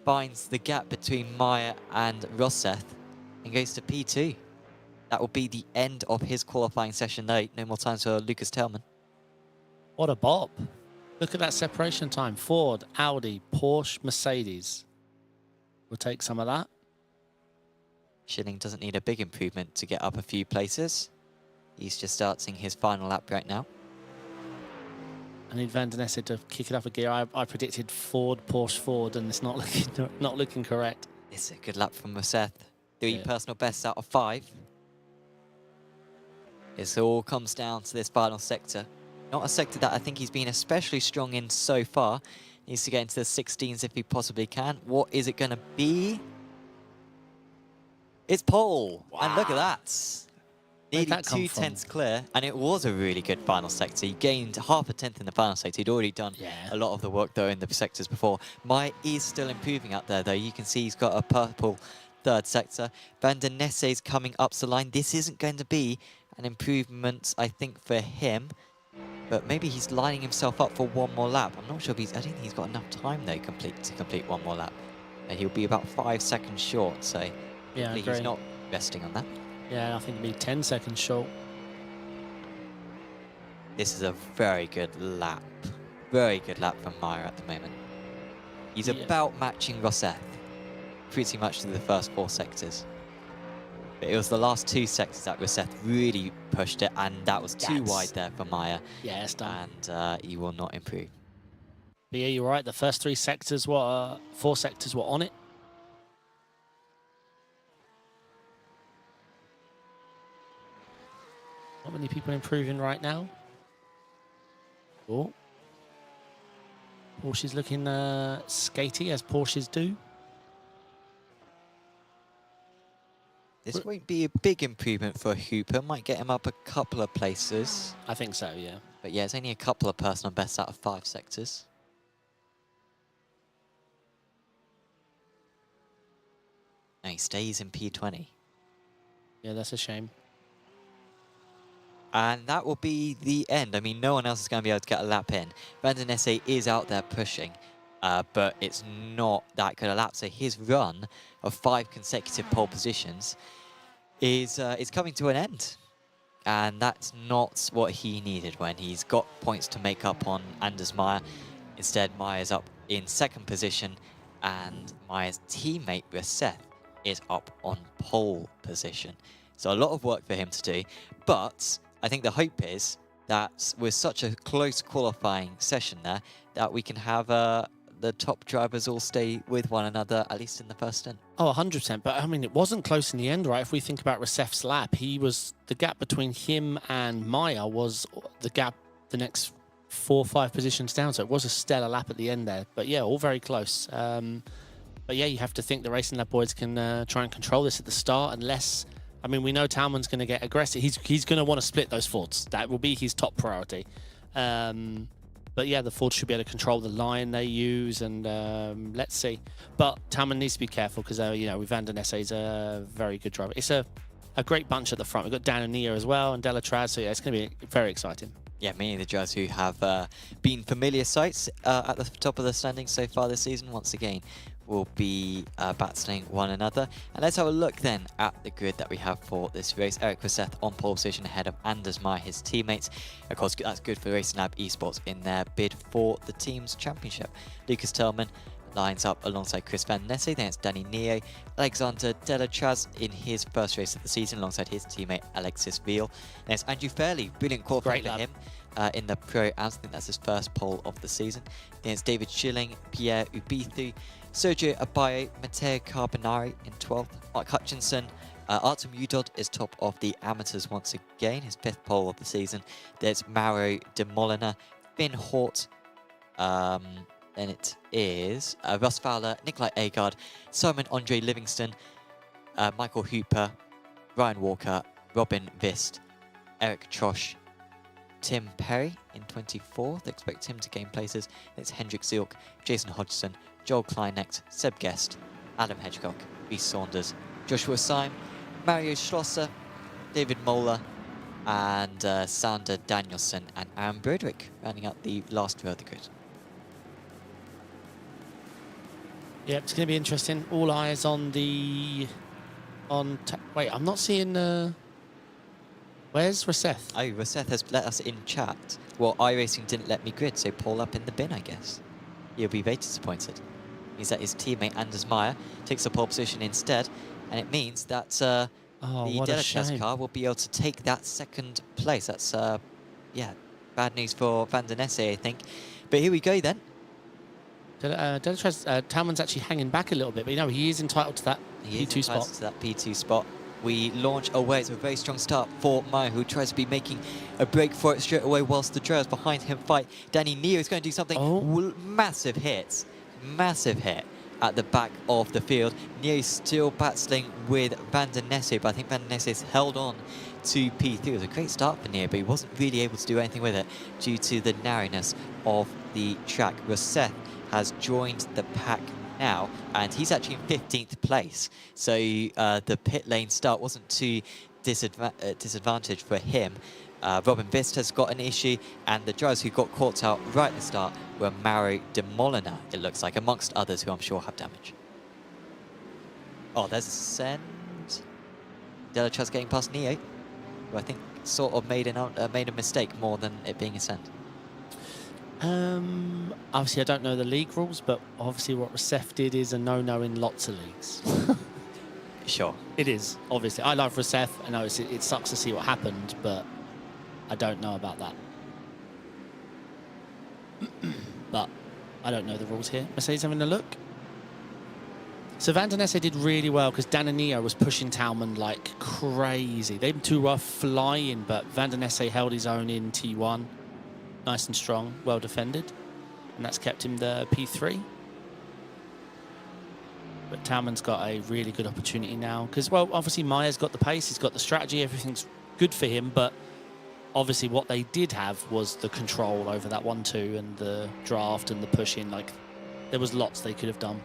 finds the gap between Meyer and Rosseth and goes to P2. That will be the end of his qualifying session though. No more time for Lucas Tailman. What a bop. Look at that separation time. Ford, Audi, Porsche, Mercedes. We'll take some of that. Schilling doesn't need a big improvement to get up a few places. He's just starting his final lap right now. I need Van der Nesse to kick it up a gear. I predicted Ford, Porsche, Ford, and it's not looking correct. It's a good lap from Rosseth. 3 personal bests out of 5. It all comes down to this final sector. Not a sector that I think he's been especially strong in so far. Needs to get into the 16s if he possibly can. What is it going to be? It's pole. Wow. And look at that. Nearly 2 tenths clear, and it was a really good final sector. He gained half a tenth in the final sector. He'd already done a lot of the work, though, in the sectors before. Mai is still improving out there, though. You can see he's got a purple 3rd sector. Van der Nesse is coming up the line. This isn't going to be an improvement, I think, for him. But maybe he's lining himself up for one more lap. I'm not sure if I don't think he's got enough time though to complete one more lap. And he'll be about 5 seconds short, so Yeah, I he's agree. not resting on that. Yeah, I think it'd be 10 seconds short. This is a very good lap. Very good lap from Meyer at the moment. He's about matching Rosseth pretty much through the first 4 sectors. But it was the last 2 sectors that Rosseth really pushed it, and that was too wide there for Meyer. Yeah, it's done. And he will not improve. But yeah, you're right. The first 3 sectors were 4 sectors were on it. Not many people improving right now. Oh. Porsche's looking skatey, as Porsches do. This won't be a big improvement for Hooper. Might get him up a couple of places. I think so, yeah. But yeah, it's only a couple of personal bests out of 5 sectors. No, he stays in P20. Yeah, that's a shame. And that will be the end. I mean, no one else is going to be able to get a lap in. Van der Nesse is out there pushing, but it's not that good a lap. So his run of 5 consecutive pole positions is coming to an end. And that's not what he needed when he's got points to make up on Anders Meyer. Instead, Meyer's up in 2nd position, and Meyer's teammate, Rosseth, is up on pole position. So a lot of work for him to do, but I think the hope is that with such a close qualifying session there, that we can have the top drivers all stay with one another, at least in the first stint. Oh, 100%. But I mean, it wasn't close in the end, right? If we think about Rosseth's lap, the gap between him and Meyer was the gap the next 4 or 5 positions down. So it was a stellar lap at the end there. But yeah, all very close. But yeah, you have to think the Racing Lab boys can try and control this at the start, unless, I mean, we know Talman's going to get aggressive. He's going to want to split those Fords. That will be his top priority. But yeah, the Fords should be able to control the line they use, and let's see. But Talman needs to be careful because, you know, Van der Nesse is a very good driver. It's a great bunch at the front. We've got Dan and Nia as well, and Della Traz, so yeah, it's going to be very exciting. Yeah, many of the drivers who have been familiar sights at the top of the standings so far this season, once again, will be battling one another. And let's have a look then at the grid that we have for this race. Eric Rosseth on pole position ahead of Anders Meyer, his teammates. Of course, that's good for Racing Lab Esports in their bid for the team's championship. Lucas Tellman lines up alongside Chris Van Nesse. Then it's Danny Neo. Alexander Delatraz in his first race of the season alongside his teammate Alexis Veal. Then it's Andrew Fairley, brilliant qualifying for him in the Pro Ams. I think that's his first pole of the season. Then it's David Schilling, Pierre Ubithu, Sergio Abayo, Matteo Carbonari in 12th. Mark Hutchinson, Artem Udod is top of the amateurs once again, his 5th pole of the season. There's Mauro De Molina, Finn Hort, then it is Russ Fowler, Nikolai Agard, Simon Andre Livingston, Michael Hooper, Ryan Walker, Robin Vist, Eric Trosh, Tim Perry in 24th. Expect him to gain places. It's Hendrik Zielk, Jason Hodgson, Joel Kleinecht, Seb Guest, Adam Hedgecock, B. Saunders, Joshua Syme, Mario Schlosser, David Moeller, and Sander Danielson and Aaron Broderick rounding out the last row of the grid. Yeah, it's going to be interesting. All eyes on the... wait, I'm not seeing... where's Rosseth? Oh, Rosseth has let us in chat. Well, iRacing didn't let me grid, so Paul up in the bin, I guess. He'll be very disappointed. Means that his teammate Anders Meyer takes the pole position instead, and it means that the Delatraz car will be able to take that 2nd place. That's, yeah, bad news for Van der Nesse, I think. But here we go then. Talman's actually hanging back a little bit, but you know, he is entitled to that P2 spot. To that P2 spot. We launch away. It's a very strong start for Meyer, who tries to be making a break for it straight away whilst the drivers behind him fight. Danny Neo is going to do something. Massive hits. Massive hit at the back of the field. Neo still battling with Van der Nesse, but I think Van der Nesse has held on to P3. It was a great start for Neo, but he wasn't really able to do anything with it due to the narrowness of the track. Rosseth has joined the pack now, and he's actually in 15th place. So the pit lane start wasn't too disadvantage for him. Robin Vist has got an issue, and the drivers who got caught out right at the start were Mauro de Molina, it looks like, amongst others who I'm sure have damage. Oh, there's a send. Delachaz getting past Neo, who I think sort of made a mistake more than it being a send. Obviously, I don't know the league rules, but obviously what Recef did is a no-no in lots of leagues. Sure. It is, obviously. I love Recef. I know it sucks to see what happened, but I don't know about that. But I don't know the rules here. Mercedes having a look. So Van der Nesse did really well because Dan and Neo was pushing Taumann like crazy. They two were flying, but Van der Nesse held his own in T1. Nice and strong, well defended. And that's kept him the P3. But Taumann's got a really good opportunity now because, well, obviously Meyer's got the pace, he's got the strategy, everything's good for him, but obviously what they did have was the control over that 1-2 and the draft and the pushing. Like, there was lots they could have done.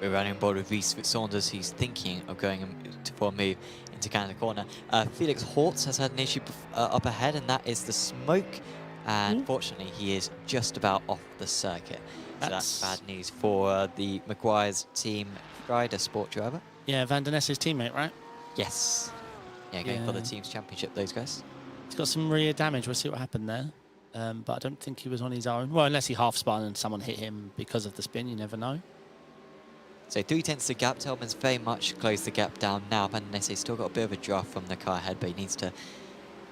We're running on board with Reece Saunders, who's thinking of going for a move into Canada corner. Felix Hortz has had an issue up ahead, and that is the smoke. And fortunately, he is just about off the circuit. So that's bad news for the Maguire's team rider, sport driver. Yeah, Van der Nesse's teammate, right? Yes. Yeah, going for the team's championship, those guys. He's got some rear damage. We'll see what happened there. But I don't think he was on his own. Well, unless he half spun and someone hit him because of the spin, you never know. So 3/10 the gap. Tellman's very much closed the gap down now. Van der Nesse's still got a bit of a draft from the car ahead, but he needs to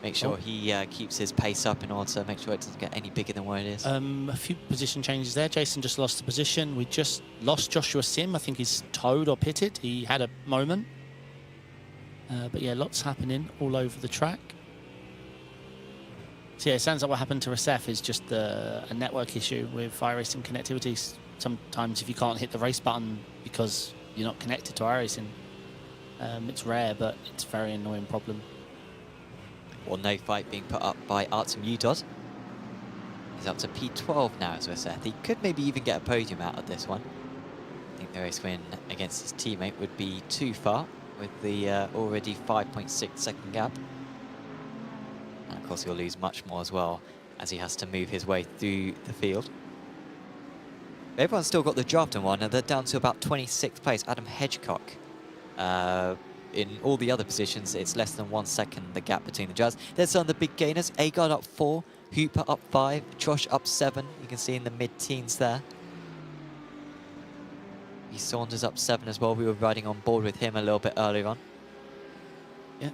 make sure he keeps his pace up in order to make sure it doesn't get any bigger than what it is. A few position changes there. Jason just lost the position. We just lost Joshua Sim. I think he's towed or pitted. He had a moment. But yeah, lots happening all over the track. So yeah, it sounds like what happened to Recef is just a network issue with iRacing connectivity. Sometimes if you can't hit the race button because you're not connected to iRacing, it's rare, but it's a very annoying problem. Or no fight being put up by Artem Udod. He's up to P12 now as Recef. He could maybe even get a podium out of this one. I think the race win against his teammate would be too far with the already 5.6 second gap. And of course he'll lose much more as well as he has to move his way through the field. Everyone's still got the draft in one, and they're down to about 26th place. Adam Hedgecock. In all the other positions, it's less than 1 second, the gap between the drivers. There's some of the big gainers. Agard up 4, Hooper up 5, Josh up 7. You can see in the mid-teens there. Saunders up 7 as well. We were riding on board with him a little bit earlier on. Yeah.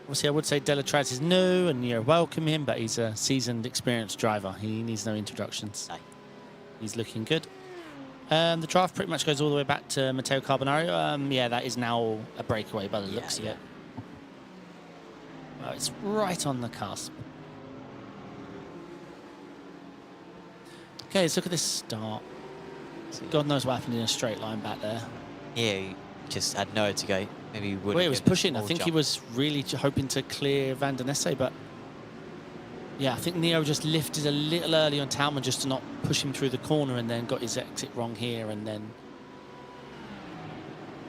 Obviously, I would say Delatraz is new and you welcome him, but he's a seasoned, experienced driver. He needs no introductions. No. He's looking good. The draft pretty much goes all the way back to Matteo Carbonaro. Yeah, that is now a breakaway by the looks of it. Well, it's right on the cusp. Okay, let's look at this start. God knows what happened in a straight line back there. Yeah, he just had nowhere to go. Maybe he wouldn't. Well, he was pushing. I think jump. he was really hoping to clear Van der Nesse, but yeah, I think Neo just lifted a little early on Taumann just to not push him through the corner and then got his exit wrong here, and then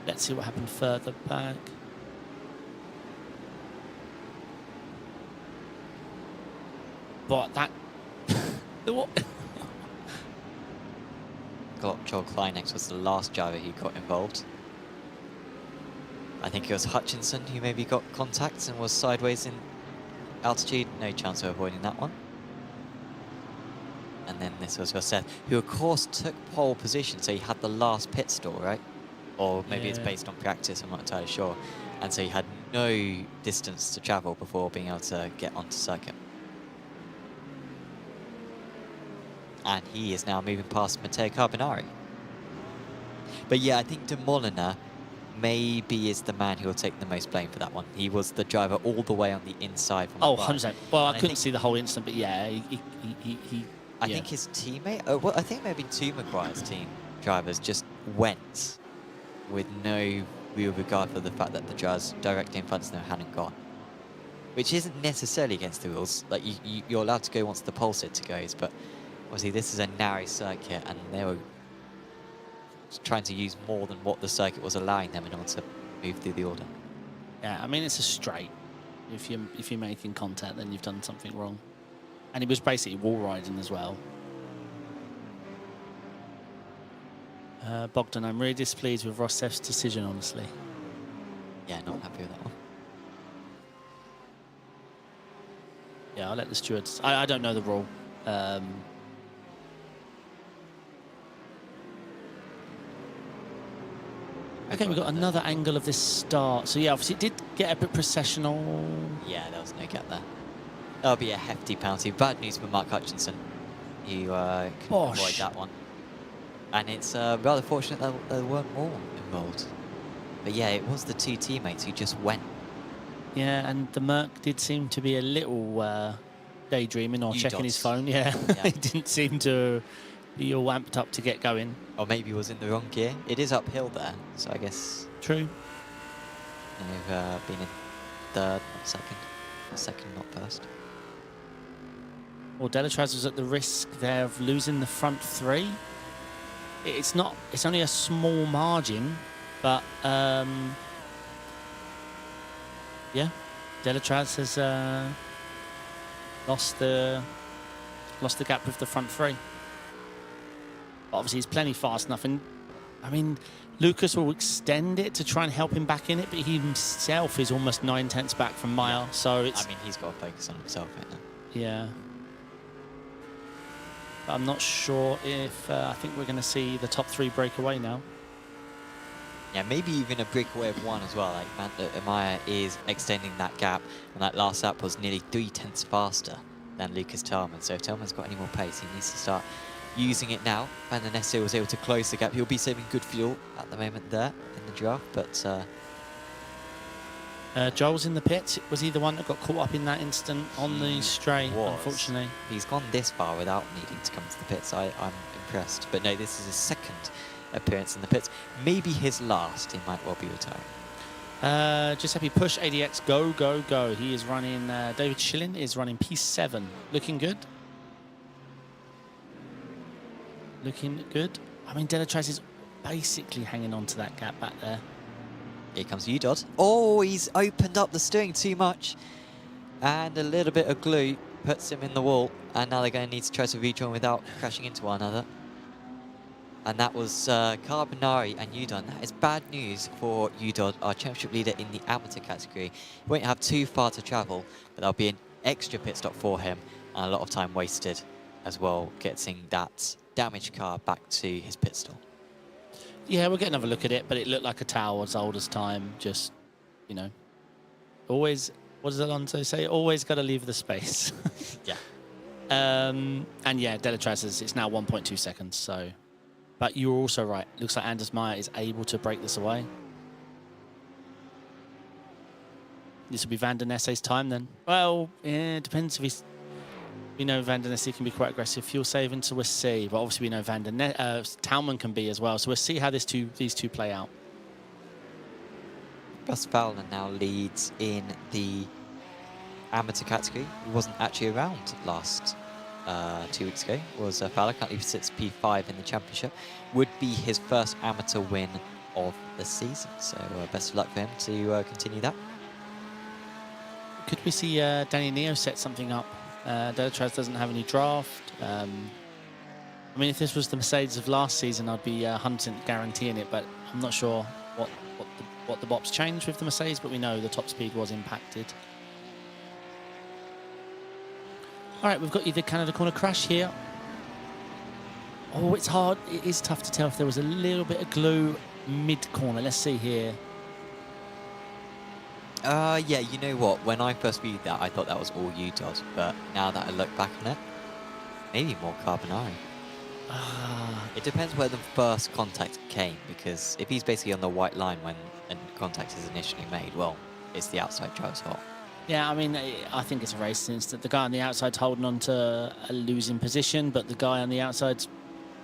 let's see what happened further back. But that... what? Joel Kleinex was the last driver who got involved. I think it was Hutchinson who maybe got contact and was sideways in altitude. No chance of avoiding that one. And then this was Seth, who of course took pole position, so he had the last pit stall, right? Or maybe it's based on practice, I'm not entirely sure. And so he had no distance to travel before being able to get onto circuit. And he is now moving past Matteo Carbonari. But yeah, I think De Molina maybe is the man who will take the most blame for that one. He was the driver all the way on the inside from the bar. 100%. Well, I couldn't see the whole instant, but yeah, I think his teammate, well, I think maybe two Maguire's team drivers just went with no real regard for the fact that the drivers directly in front of them hadn't gone. Which isn't necessarily against the rules. Like, you're allowed to go once the pole sitter goes, but obviously this is a narrow circuit and they were trying to use more than what the circuit was allowing them in order to move through the order. Yeah, I mean, it's a straight. If you're making contact, then you've done something wrong. And it was basically wall riding as well. Bogdan, I'm really displeased with Rossef's decision, honestly. Yeah, not happy with that one. Yeah, I'll let the stewards... I don't know the rule. Okay, we've got another angle of this start. So, yeah, obviously it did get a bit processional. Yeah, there was no gap there. That'll be a hefty penalty. Bad news for Mark Hutchinson. He couldn't avoid that one. And it's rather fortunate that there weren't more involved. But yeah, it was the two teammates who just went. Yeah, and the Merc did seem to be a little daydreaming or checking his phone. Yeah, he didn't seem to be all amped up to get going. Or maybe he was in the wrong gear. It is uphill there, so I guess... True. They've been in third, not second. Second, not first. Well, Delatraz was at the risk there of losing the front three. It's not. It's only a small margin, but yeah, Delatraz has lost the gap with the front three. But obviously, he's plenty fast enough, and I mean, Lucas will extend it to try and help him back in it, but he himself is almost 9/10 back from Mile, so it's. I mean, he's got to focus on himself right now. Yeah. But I'm not sure if I think we're going to see the top three break away now. Yeah, maybe even a breakaway of one as well. Like Amaya is extending that gap, and that last lap was nearly 3/10 faster than Lucas Tillman. So if Tillman's got any more pace, he needs to start using it now. Van der Neste was able to close the gap. He'll be saving good fuel at the moment there in the draft, but... Joel's in the pits. Was he the one that got caught up in that instant on the straight, unfortunately? He's gone this far without needing to come to the pits. I'm impressed. But no, this is his second appearance in the pits. Maybe his last. He might well be retiring. Giuseppe push ADX, go, go, go. He is running, David Schilling is running P7. Looking good. Looking good. I mean, Delatraz is basically hanging on to that gap back there. Here comes Udod. Oh, he's opened up the steering too much. And a little bit of glue puts him in the wall. And now they're going to need to try to rejoin without crashing into one another. And that was Carbonari and Udon. That is bad news for Udod, our championship leader in the amateur category. He won't have too far to travel, but there'll be an extra pit stop for him. And a lot of time wasted as well, getting that damaged car back to his pit stop. Yeah, we'll get another look at it, but it looked like a tower as old as time. Just, you know, always, what does Alonso say? Always got to leave the space. Yeah. And yeah, Delatraz it's now 1.2 seconds. So, but you're also right. Looks like Anders Meyer is able to break this away. This will be Van der Nesse's time then. Well, yeah, it depends if he's. We know Van der Nesse can be quite aggressive. Fuel saving, so we'll see. But obviously we know Taumann can be as well. So we'll see how these two play out. Gus Fowler now leads in the amateur category. He wasn't actually around last 2 weeks ago. Was Fowler currently sits P5 in the championship. Would be his first amateur win of the season. So best of luck for him to continue that. Could we see Danny Neo set something up? Delatraz doesn't have any draft. I mean, if this was the Mercedes of last season, I'd be 100% guaranteeing it, but I'm not sure what the bops changed with the Mercedes, but we know the top speed was impacted. All right, we've got you the Canada corner crash here. Oh, it's hard. It is tough to tell if there was a little bit of glue mid-corner. Let's see here. Yeah, you know what? When I first viewed that, I thought that was all Udod, but now that I look back on it, maybe more Carbonari. It depends where the first contact came, because if he's basically on the white line when contact is initially made, well, it's the outside driver's fault. Yeah, I mean, I think it's a race since the guy on the outside's holding on to a losing position, but the guy on the outside's,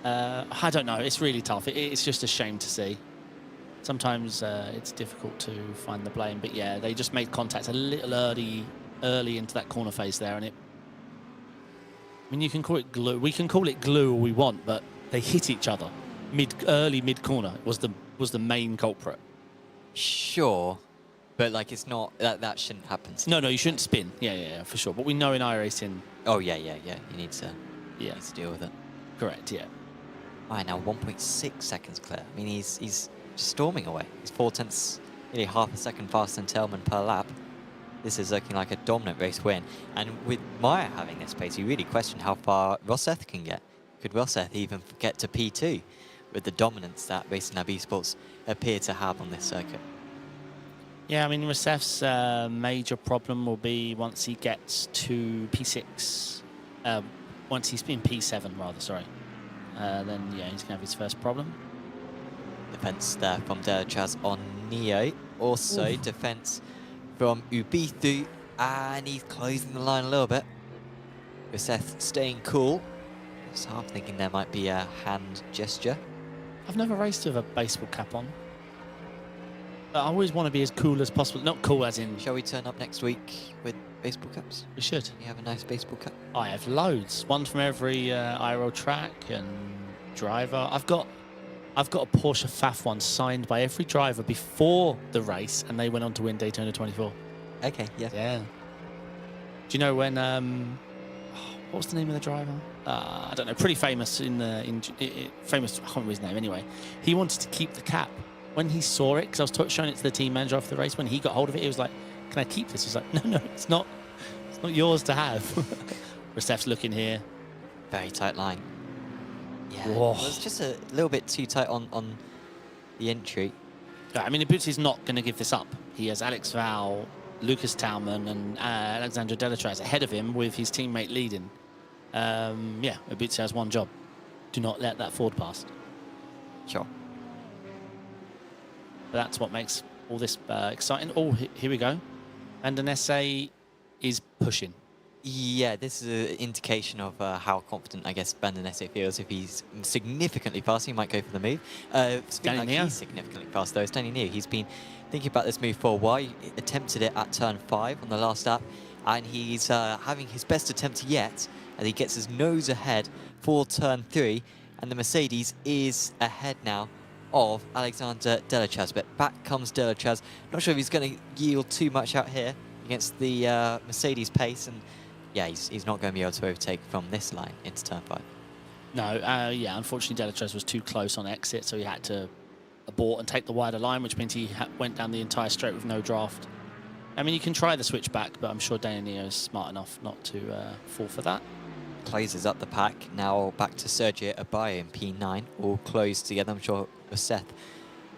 I don't know, it's really tough. It's just a shame to see. Sometimes it's difficult to find the blame, but yeah, they just made contact a little early into that corner face there, and it. I mean, you can call it glue. We can call it glue all we want, but they hit each other. early mid corner was the main culprit. Sure, but like it's not that shouldn't happen. No, you shouldn't spin. Yeah, for sure. But we know in iRacing. Oh yeah. You need to deal with it. Correct. Yeah. Right now, 1.6 seconds clear. I mean, he's just storming away. He's 4/10, nearly half a second faster than Tellman per lap. This is looking like a dominant race win. And with Meyer having this pace, you really question how far Rosseth can get. Could Rosseth even get to P2 with the dominance that Racing Lab Esports appear to have on this circuit? Yeah, I mean, Rosseth's major problem will be once he gets to P6. Once he's been P7, rather, sorry. Then, yeah, he's going to have his first problem. Defense there from Delachaz on Neo. Also, defense from Ubithu. And he's closing the line a little bit. Rosseth staying cool. Just half thinking there might be a hand gesture. I've never raced with a baseball cap on. But I always want to be as cool as possible. Not cool as in... Shall we turn up next week with baseball caps? We should. You have a nice baseball cap? I have loads. One from every IRL track and driver. I've got a Porsche FAF one signed by every driver before the race, and they went on to win Daytona 24. Okay, yeah. Yeah. Do you know when... what was the name of the driver? I don't know. Pretty famous famous. I can't remember his name anyway. He wanted to keep the cap. When he saw it, because I was showing it to the team manager after the race, when he got hold of it, he was like, "Can I keep this?" He's like, "No, it's not yours to have." Rosseth's looking here. Very tight line. Yeah, Whoa. It was just a little bit too tight on the entry. Yeah, I mean, Ibutzi's not going to give this up. He has Alex Val, Lucas Taumann, and Alexandre Delatraz ahead of him with his teammate leading. Yeah, Ibutzi has one job. Do not let that forward pass. Sure. That's what makes all this exciting. Oh, here we go. And an SA is pushing. Yeah, this is an indication of how confident, I guess, Bandon SA feels. If he's significantly faster, he might go for the move. Speaking like he's significantly fast, though, it's Danny Neo. He's been thinking about this move for a while. He attempted it at turn 5 on the last lap, and he's having his best attempt yet as he gets his nose ahead for turn 3, and the Mercedes is ahead now of Alexander Delachaz, but back comes Delachaz. Not sure if he's going to yield too much out here against the Mercedes pace, and yeah, he's not going to be able to overtake from this line into turn 5. No, yeah, unfortunately Delachaz was too close on exit, so he had to abort and take the wider line, which means he went down the entire straight with no draft. I mean, you can try the switch back, but I'm sure Daniel Neo is smart enough not to fall for that. Closes up the pack. Now back to Sergio Abayo in P9, all closed together. I'm sure Seth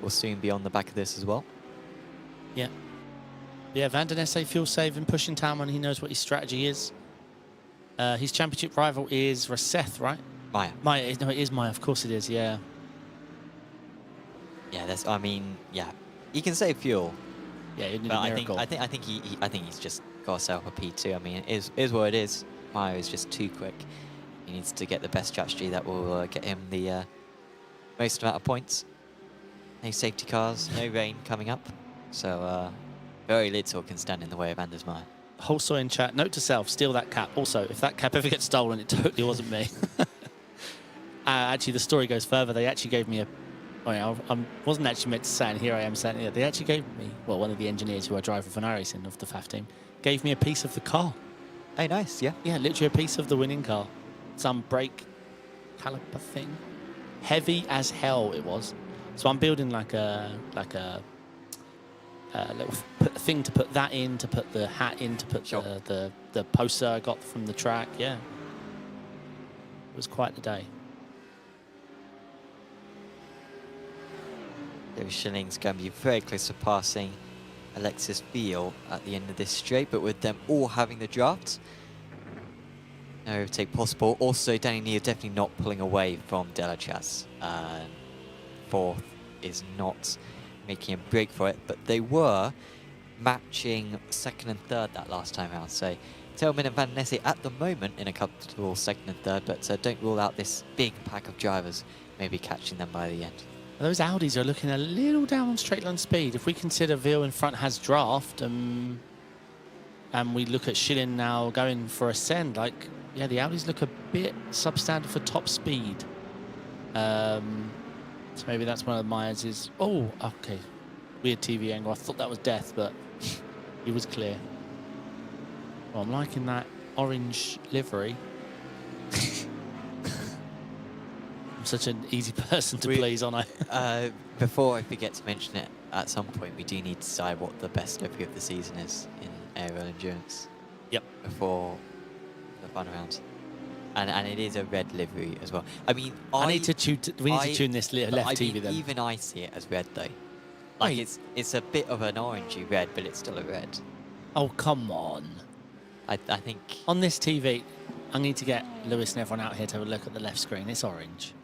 will soon be on the back of this as well. Yeah. Yeah, Van den Esse fuel saving, pushing Taumann. He knows what his strategy is. His championship rival is Rosseth, right? Maya. Maya, no, it is Maya. Of course it is, yeah. Yeah, I mean, yeah. He can save fuel. Yeah, it but I think he's just got himself a P2. I mean, it is what it is. Maya is just too quick. He needs to get the best strategy that will get him the most amount of points. No safety cars, no rain coming up. So very little can stand in the way of Anders Meyer. Holsoy in chat, note to self, steal that cap. Also, if that cap ever gets stolen, it totally wasn't me. Actually, the story goes further. They actually gave me I wasn't actually meant to say, and here I am saying it. They actually gave me, well, one of the engineers who I drive with an iRacing of the FAF team, gave me a piece of the car. Oh, nice, yeah. Yeah, literally a piece of the winning car. Some brake caliper thing. Heavy as hell it was. So I'm building like a little thing to put that in, to put the hat in, to put the poster I got from the track. Yeah, it was quite the day. David Schilling's going to be very close to passing Alexis Fiel at the end of this straight, but with them all having the draft, no overtake possible. Also, Danny Neo definitely not pulling away from Delachaz. Fourth is not making a break for it, but they were matching second and third that last time out. So Tillman and Van Nesse at the moment in a comfortable second and third, but don't rule out this big pack of drivers maybe catching them by the end. Those Audis are looking a little down on straight line speed. If we consider Veal in front has draft, and we look at Schilling now going for ascend, like, yeah, the Audis look a bit substandard for top speed. So maybe that's one of Myers' Oh, okay. Weird TV angle. I thought that was death, but he was clear. Well, I'm liking that orange livery. I'm such an easy person to please, aren't I? Before I forget to mention it, at some point we do need to decide what the best livery of the season is in aerial endurance. Yep. Before the final rounds. And it is a red livery as well. I mean, we need to tune this left TV then. Even I see it as red though. Like it's a bit of an orangey red, but it's still a red. Oh, come on. I think... On this TV, I need to get Lewis and everyone out here to have a look at the left screen. It's orange.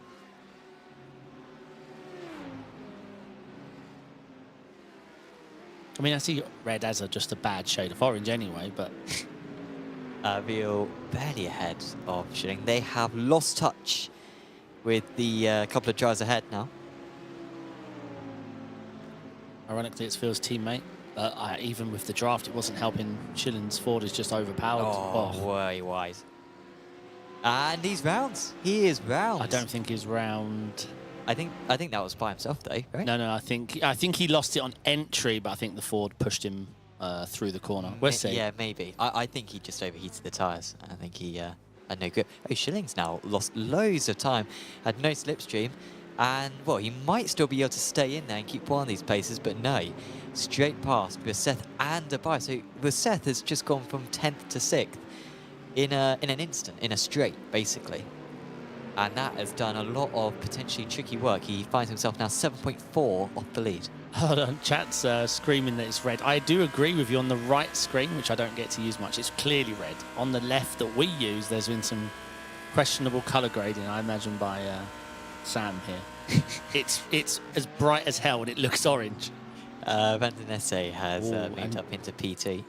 I mean, I see red as just a bad shade of orange anyway, but... Veal barely ahead of Schilling. They have lost touch with the couple of drivers ahead now. Ironically, it's Phil's teammate. Even with the draft, it wasn't helping. Schilling's Ford is just overpowered. Oh, way wise. And he's rounds. He is rounds. I don't think he's round. I think that was by himself though, right? No, I think he lost it on entry, but I think the Ford pushed him through the corner. We'll see. Yeah, maybe. I think he just overheated the tyres. I think he had no grip. Oh, Schilling's now lost loads of time, had no slipstream, and well, he might still be able to stay in there and keep one of these places, but no. Straight past Seth and Abai. So Seth has just gone from 10th to 6th in an instant, in a straight, basically. And that has done a lot of potentially tricky work. He finds himself now 7.4 off the lead. Hold on, chat's screaming that it's red. I do agree with you on the right screen, which I don't get to use much. It's clearly red. On the left that we use, there's been some questionable colour grading, I imagine, by Sam here. It's as bright as hell and it looks orange. Van der Nesse has moved up into PT.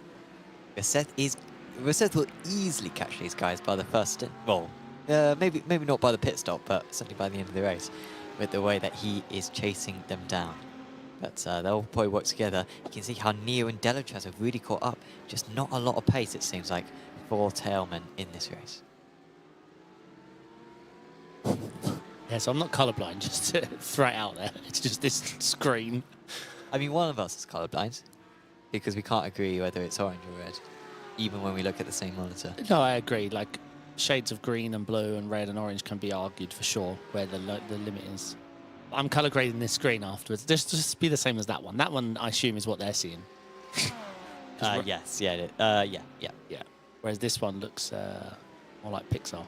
Seth will easily catch these guys by the first stint. Well, maybe not by the pit stop, but certainly by the end of the race, with the way that he is chasing them down. But they'll probably work together. You can see how Neo and Delachaz have really caught up. Just not a lot of pace, it seems like, for Tailman in this race. Yeah, so I'm not colourblind, just to throw it out there. It's just this screen. I mean, one of us is colourblind, because we can't agree whether it's orange or red, even when we look at the same monitor. No, I agree. Like, shades of green and blue and red and orange can be argued for sure where the limit is. I'm colour grading this screen afterwards. Just be the same as that one. That one, I assume, is what they're seeing. Yes, yeah, yeah. Whereas this one looks more like Pixar.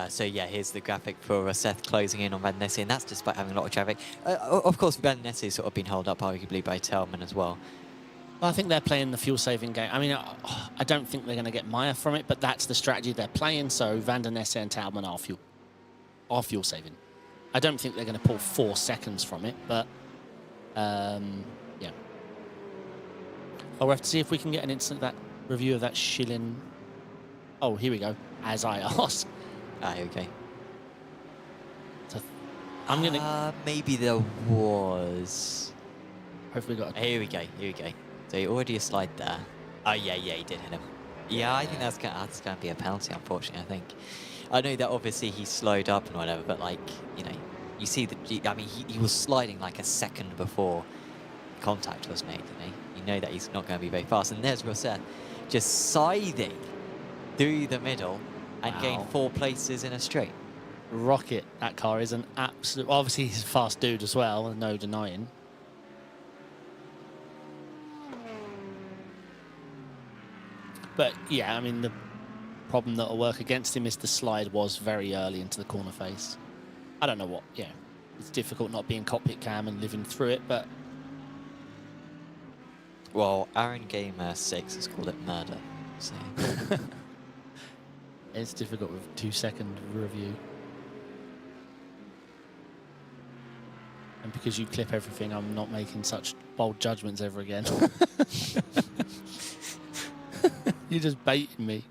So yeah, here's the graphic for Seth closing in on Van Nesse, and that's despite having a lot of traffic. Of course, Van Nesse has sort of been held up arguably by Tailman as well. Well, I think they're playing the fuel-saving game. I mean, I don't think they're going to get Maya from it, but that's the strategy they're playing. So Van der Nesse and Tailman are fuel-saving. I don't think they're going to pull 4 seconds from it, but yeah. I'll have to see if we can get an instant review of that Schilling. Oh, here we go. As I asked. Here we go. So I'm gonna. Maybe there was. Hopefully, got. Here we go. So already a slide there. Oh yeah, he did hit him. Yeah, I think that's gonna be a penalty. Unfortunately, I think. I know that obviously he slowed up and whatever, but like you see I mean, he was sliding like a second before contact was made. You know that he's not going to be very fast. And there's Rosette just scything through the middle and gain 4 places in a straight. Rocket, that car is an absolute... Obviously, he's a fast dude as well, no denying. But, yeah, I mean, the problem that will work against him is the slide was very early into the corner face. I don't know what, yeah. It's difficult not being cockpit cam and living through it, but... Well, Aaron Gamer 6 has called it murder, so... It's difficult with 2-second review. And because you clip everything, I'm not making such bold judgments ever again. You're just baiting me.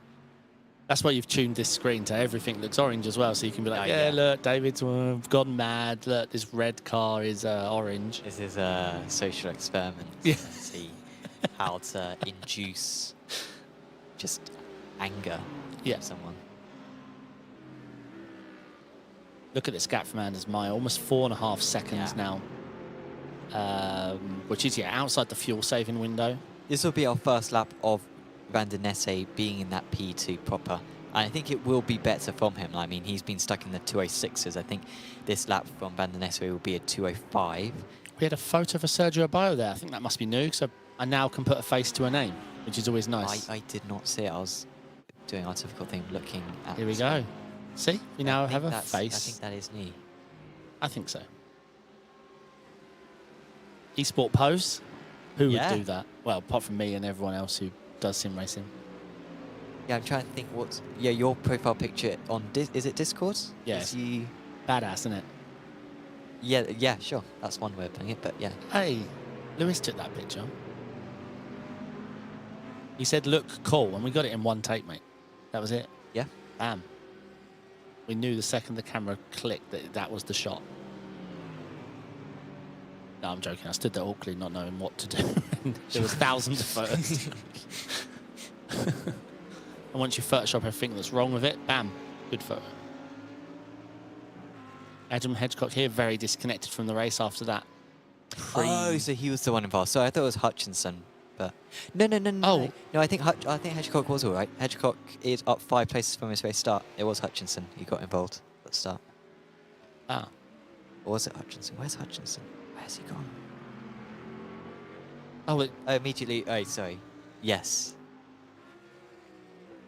That's why you've tuned this screen to everything looks orange as well, so you can be like, yeah, look, David's gone mad. Look, this red car is orange. This is a social experiment. Yeah. To see how to induce just anger Yeah. from someone. Look at this gap from Anders Meyer, almost 4.5 seconds Yeah. now, which is, outside the fuel saving window. This will be our first lap of Van der Nesse being in that P2 proper. And I think it will be better from him. I mean, he's been stuck in the 206s. I think this lap from Van der Nesse will be a 205. We had a photo for Sergio Bio there. I think that must be new, so I now can put a face to a name, which is always nice. I did not see it. I was doing our typical thing, looking at... Here we go. See? We now have a face. I think that is me. I think so. Esport pose? Who would do that? Well, apart from me and everyone else who does sim racing. Yeah, I'm trying to think what's... Yeah, your profile picture on... is it Discord? Yes. You... Badass, isn't it? Yeah, sure. That's one way of putting it, but yeah. Hey, Lewis took that picture. He said, look cool, and we got it in one take, mate. That was it. Yeah. Bam. We knew the second the camera clicked that that was the shot. No, I'm joking. I stood there awkwardly not knowing what to do. There was thousands of photos. And once you Photoshop everything that's wrong with it, bam, good photo. Adam Hedgecock here, very disconnected from the race after that. Oh, so he was the one involved. So I thought it was Hutchinson, but no. Oh. No, I think Hedgecock was all right. Hedgecock is up 5 places from his race start. It was Hutchinson who got involved at the start. Ah. Or was it Hutchinson? Where's Hutchinson? Where's he gone? Oh, Immediately. Oh, sorry. Yes.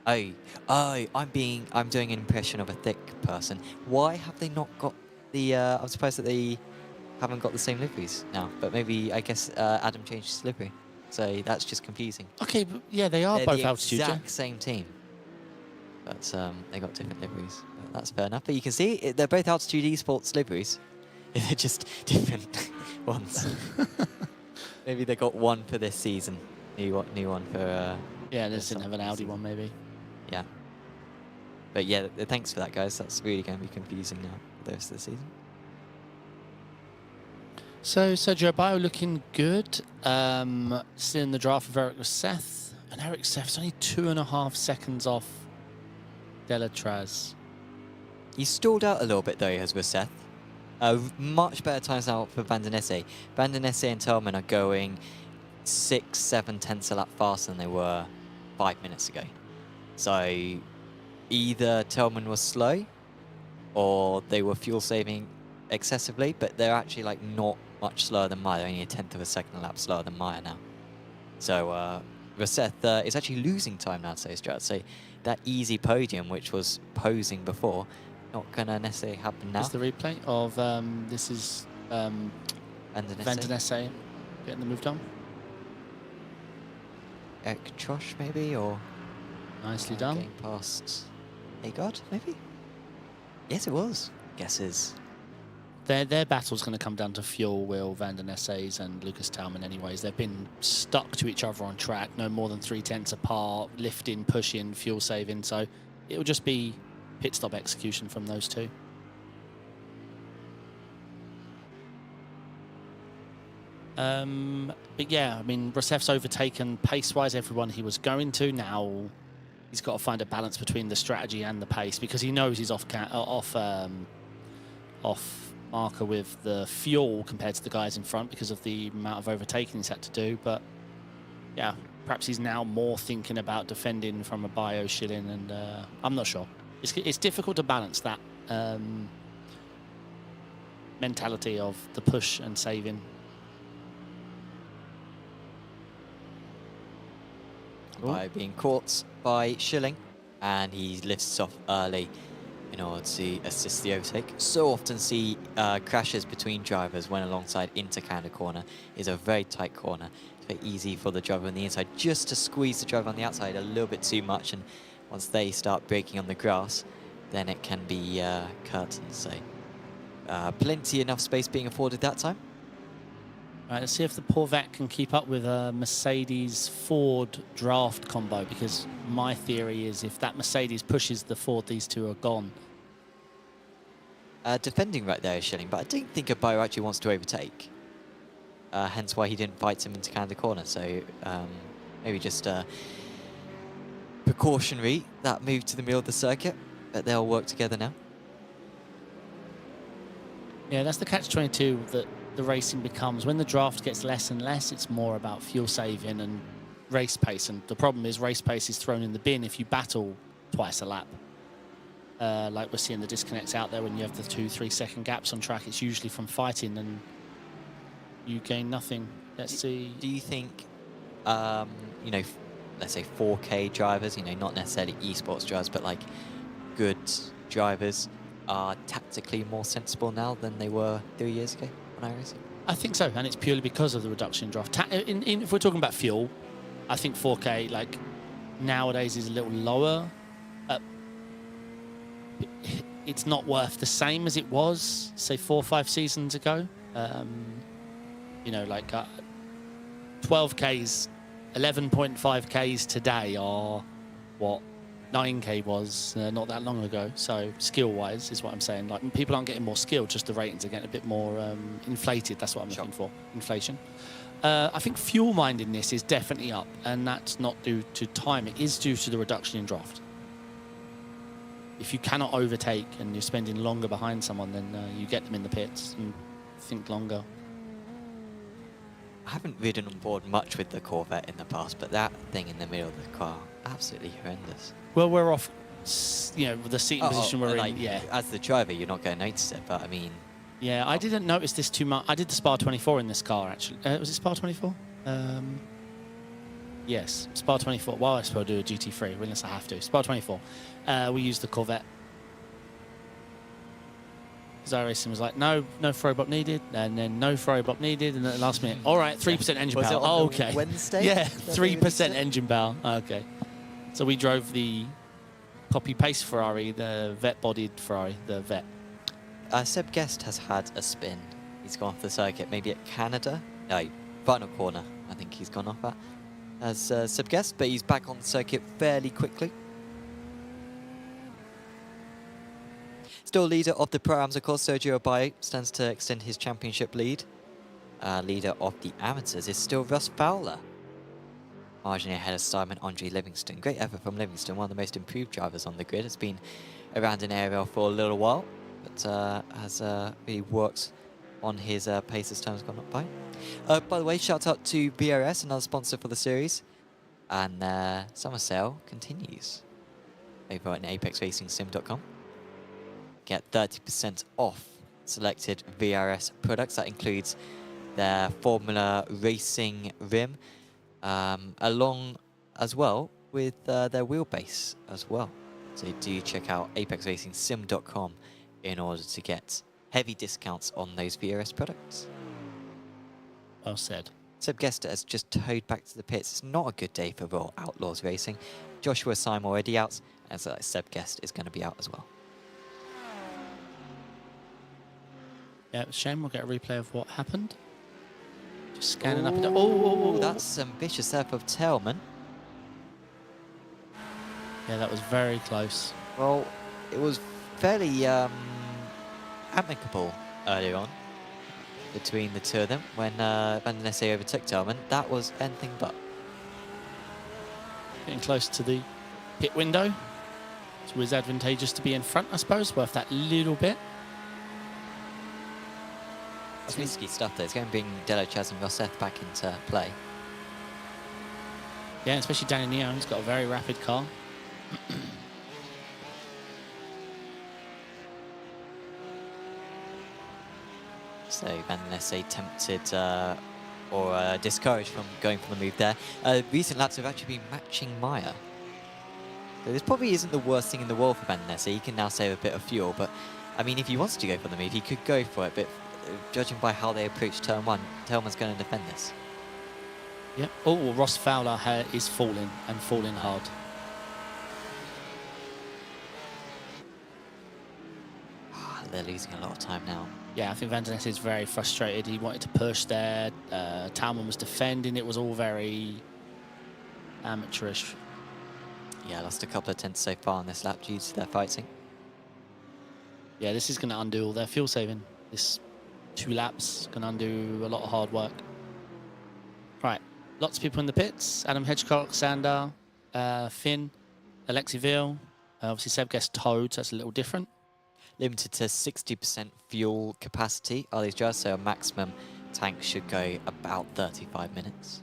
I'm doing an impression of a thick person. Why have they not got the? I'm surprised that they haven't got the same liveries now. But maybe I guess Adam changed his livery, so that's just confusing. okay, but yeah, they are They're both the altitude. exact same team, but they got different liveries. But that's fair enough. But you can see they're both altitude esports liveries. They're just different ones. Maybe they got one for this season. New one for. Yeah, they just didn't have an Audi one, maybe. Yeah. But yeah, thanks for that, guys. That's really going to be confusing now for the rest of the season. So Sergio Bio looking good. Still in the draft of Eric Seth. And Eric Seth's only 2.5 seconds off Delatraz. He stalled out a little bit, though, as with Seth. Much better times now for Van der Nesse. Van der Nesse and Tellman are going 6-7 tenths a lap faster than they were 5 minutes ago. So either Tellman was slow or they were fuel saving excessively, but they're actually like not much slower than Meyer, only a tenth of a second a lap slower than Meyer now. So Roseth is actually losing time now, so Strat. So that easy podium, which was posing before, not going to necessarily happen now. Is the replay of this is Van der Nesse getting the move done? Eric Trosh, maybe, or Nicely done. getting past Agard, maybe? Yes, it was. Guesses. Their battle's going to come down to fuel, Will, Van der Nesse's and Lucas Talman anyways. They've been stuck to each other on track, no more than 3 tenths apart, lifting, pushing, fuel saving. So it'll just be pit stop execution from those two. But yeah, I mean, Rosef's overtaken pace-wise everyone he was going to. Now he's got to find a balance between the strategy and the pace because he knows he's off marker with the fuel compared to the guys in front because of the amount of overtaking he's had to do. But yeah, perhaps he's now more thinking about defending from a bio shilling, and I'm not sure. It's difficult to balance that mentality of the push and saving. By being caught by Schilling, and he lifts off early in order to assist the overtake. So often see crashes between drivers when alongside into Canada corner is a very tight corner. It's very easy for the driver on the inside just to squeeze the driver on the outside a little bit too much, and once they start braking on the grass, then it can be curtains. So plenty enough space being afforded that time. Right, let's see if the Corvette can keep up with a Mercedes-Ford draft combo, because my theory is if that Mercedes pushes the Ford, these two are gone. Defending right there is Schilling, but I don't think a bio actually wants to overtake. Hence why he didn't fight him into Canada corner. So maybe just precautionary, that move to the middle of the circuit, but they'll work together now. Yeah, that's the catch-22 that the racing becomes. When the draft gets less and less, it's more about fuel saving and race pace. And the problem is race pace is thrown in the bin if you battle twice a lap. Like we're seeing the disconnects out there when you have the 2-3 second gaps on track. It's usually from fighting and you gain nothing. Let's see. Do you think, you know, let's say 4K drivers, you know, not necessarily esports drivers, but like good drivers are tactically more sensible now than they were 3 years ago on iRacing? I think so, and it's purely because of the reduction in draft. If we're talking about fuel, I think 4K like nowadays is a little lower. It's not worth the same as it was, say, 4 or 5 seasons ago. You know, like 12Ks, 11.5Ks today are what 9K was not that long ago. So skill-wise is what I'm saying. Like people aren't getting more skill, just the ratings are getting a bit more inflated. That's what I'm looking for, inflation. I think fuel mindedness is definitely up, and that's not due to time. It is due to the reduction in draft. If you cannot overtake and you're spending longer behind someone, then you get them in the pits and think longer. I haven't ridden on board much with the Corvette in the past, but that thing in the middle of the car, absolutely horrendous. Well, we're off, you know, the seating position we're like, in. Yeah. As the driver, you're not going to notice it, but I mean... Yeah, I didn't notice this too much. I did the Spa 24 in this car, actually. Was it Spa 24? Yes, Spa 24. Well, I suppose I'll do a GT3, unless I have to. Spa 24. We used the Corvette. iRacing was like, no throwbot needed, and then no throwbot needed, and at the last minute, all right, 3% engine power. Oh, okay. Wednesday? Yeah, 3% engine power. Okay. So we drove the copy-paste Ferrari, the vet-bodied Ferrari, the vet. Seb Guest has had a spin. He's gone off the circuit, maybe at Canada. No, final corner, I think he's gone off at. As Seb Guest, but he's back on the circuit fairly quickly. Still leader of the Pro-Ams, of course, Sergio Abayo stands to extend his championship lead. Leader of the amateurs is still Russ Fowler. Marginally ahead of Simon Andre Livingston. Great effort from Livingston, one of the most improved drivers on the grid. Has been around in ARL for a little while, but has really worked on his pace as time's gone up by. By the way, shout out to BRS, another sponsor for the series. And summer sale continues over at apexracingsim.com. Get 30% off selected VRS products. That includes their Formula Racing rim, along as well with their wheelbase as well. So do check out apexracingsim.com in order to get heavy discounts on those VRS products. Well said. Seb Guest has just towed back to the pits. It's not a good day for Royal Outlaws Racing. Joshua Syme already out, and so Seb Guest is going to be out as well. Yeah, it's a shame. We'll get a replay of what happened. Just scanning up and down. Oh, that's some vicious surf of Tailman. Yeah, that was very close. Well, it was fairly amicable earlier on between the two of them when Van den Nesse overtook Tailman. That was anything but. Getting close to the pit window. It's always advantageous to be in front, I suppose, worth that little bit. It's risky stuff though. It's going to bring Delo Chaz and Rosseth back into play. Yeah, especially Danny Neon. He's got a very rapid car. So Van den Nesse tempted or discouraged from going for the move there. Recent laps have actually been matching Meyer. So this probably isn't the worst thing in the world for Van den Nesse. He can now save a bit of fuel, but I mean, if he wants to go for the move, he could go for it, but judging by how they approach turn one, Tailman's going to defend this. Yep. Oh, well, Ross Fowler is falling, and falling hard. They're losing a lot of time now. Yeah, I think Van den Nesse is very frustrated. He wanted to push there. Tailman was defending. It was all very amateurish. Yeah, lost a couple of tenths so far on this lap due to their fighting. Yeah, this is going to undo all their fuel saving. This 2 laps can undo a lot of hard work. Right, lots of people in the pits. Adam Hedgecock, Sander, Finn. Alexiville. Obviously, Seb gets towed, so that's a little different. Limited to 60% fuel capacity are these drivers, so a maximum tank should go about 35 minutes.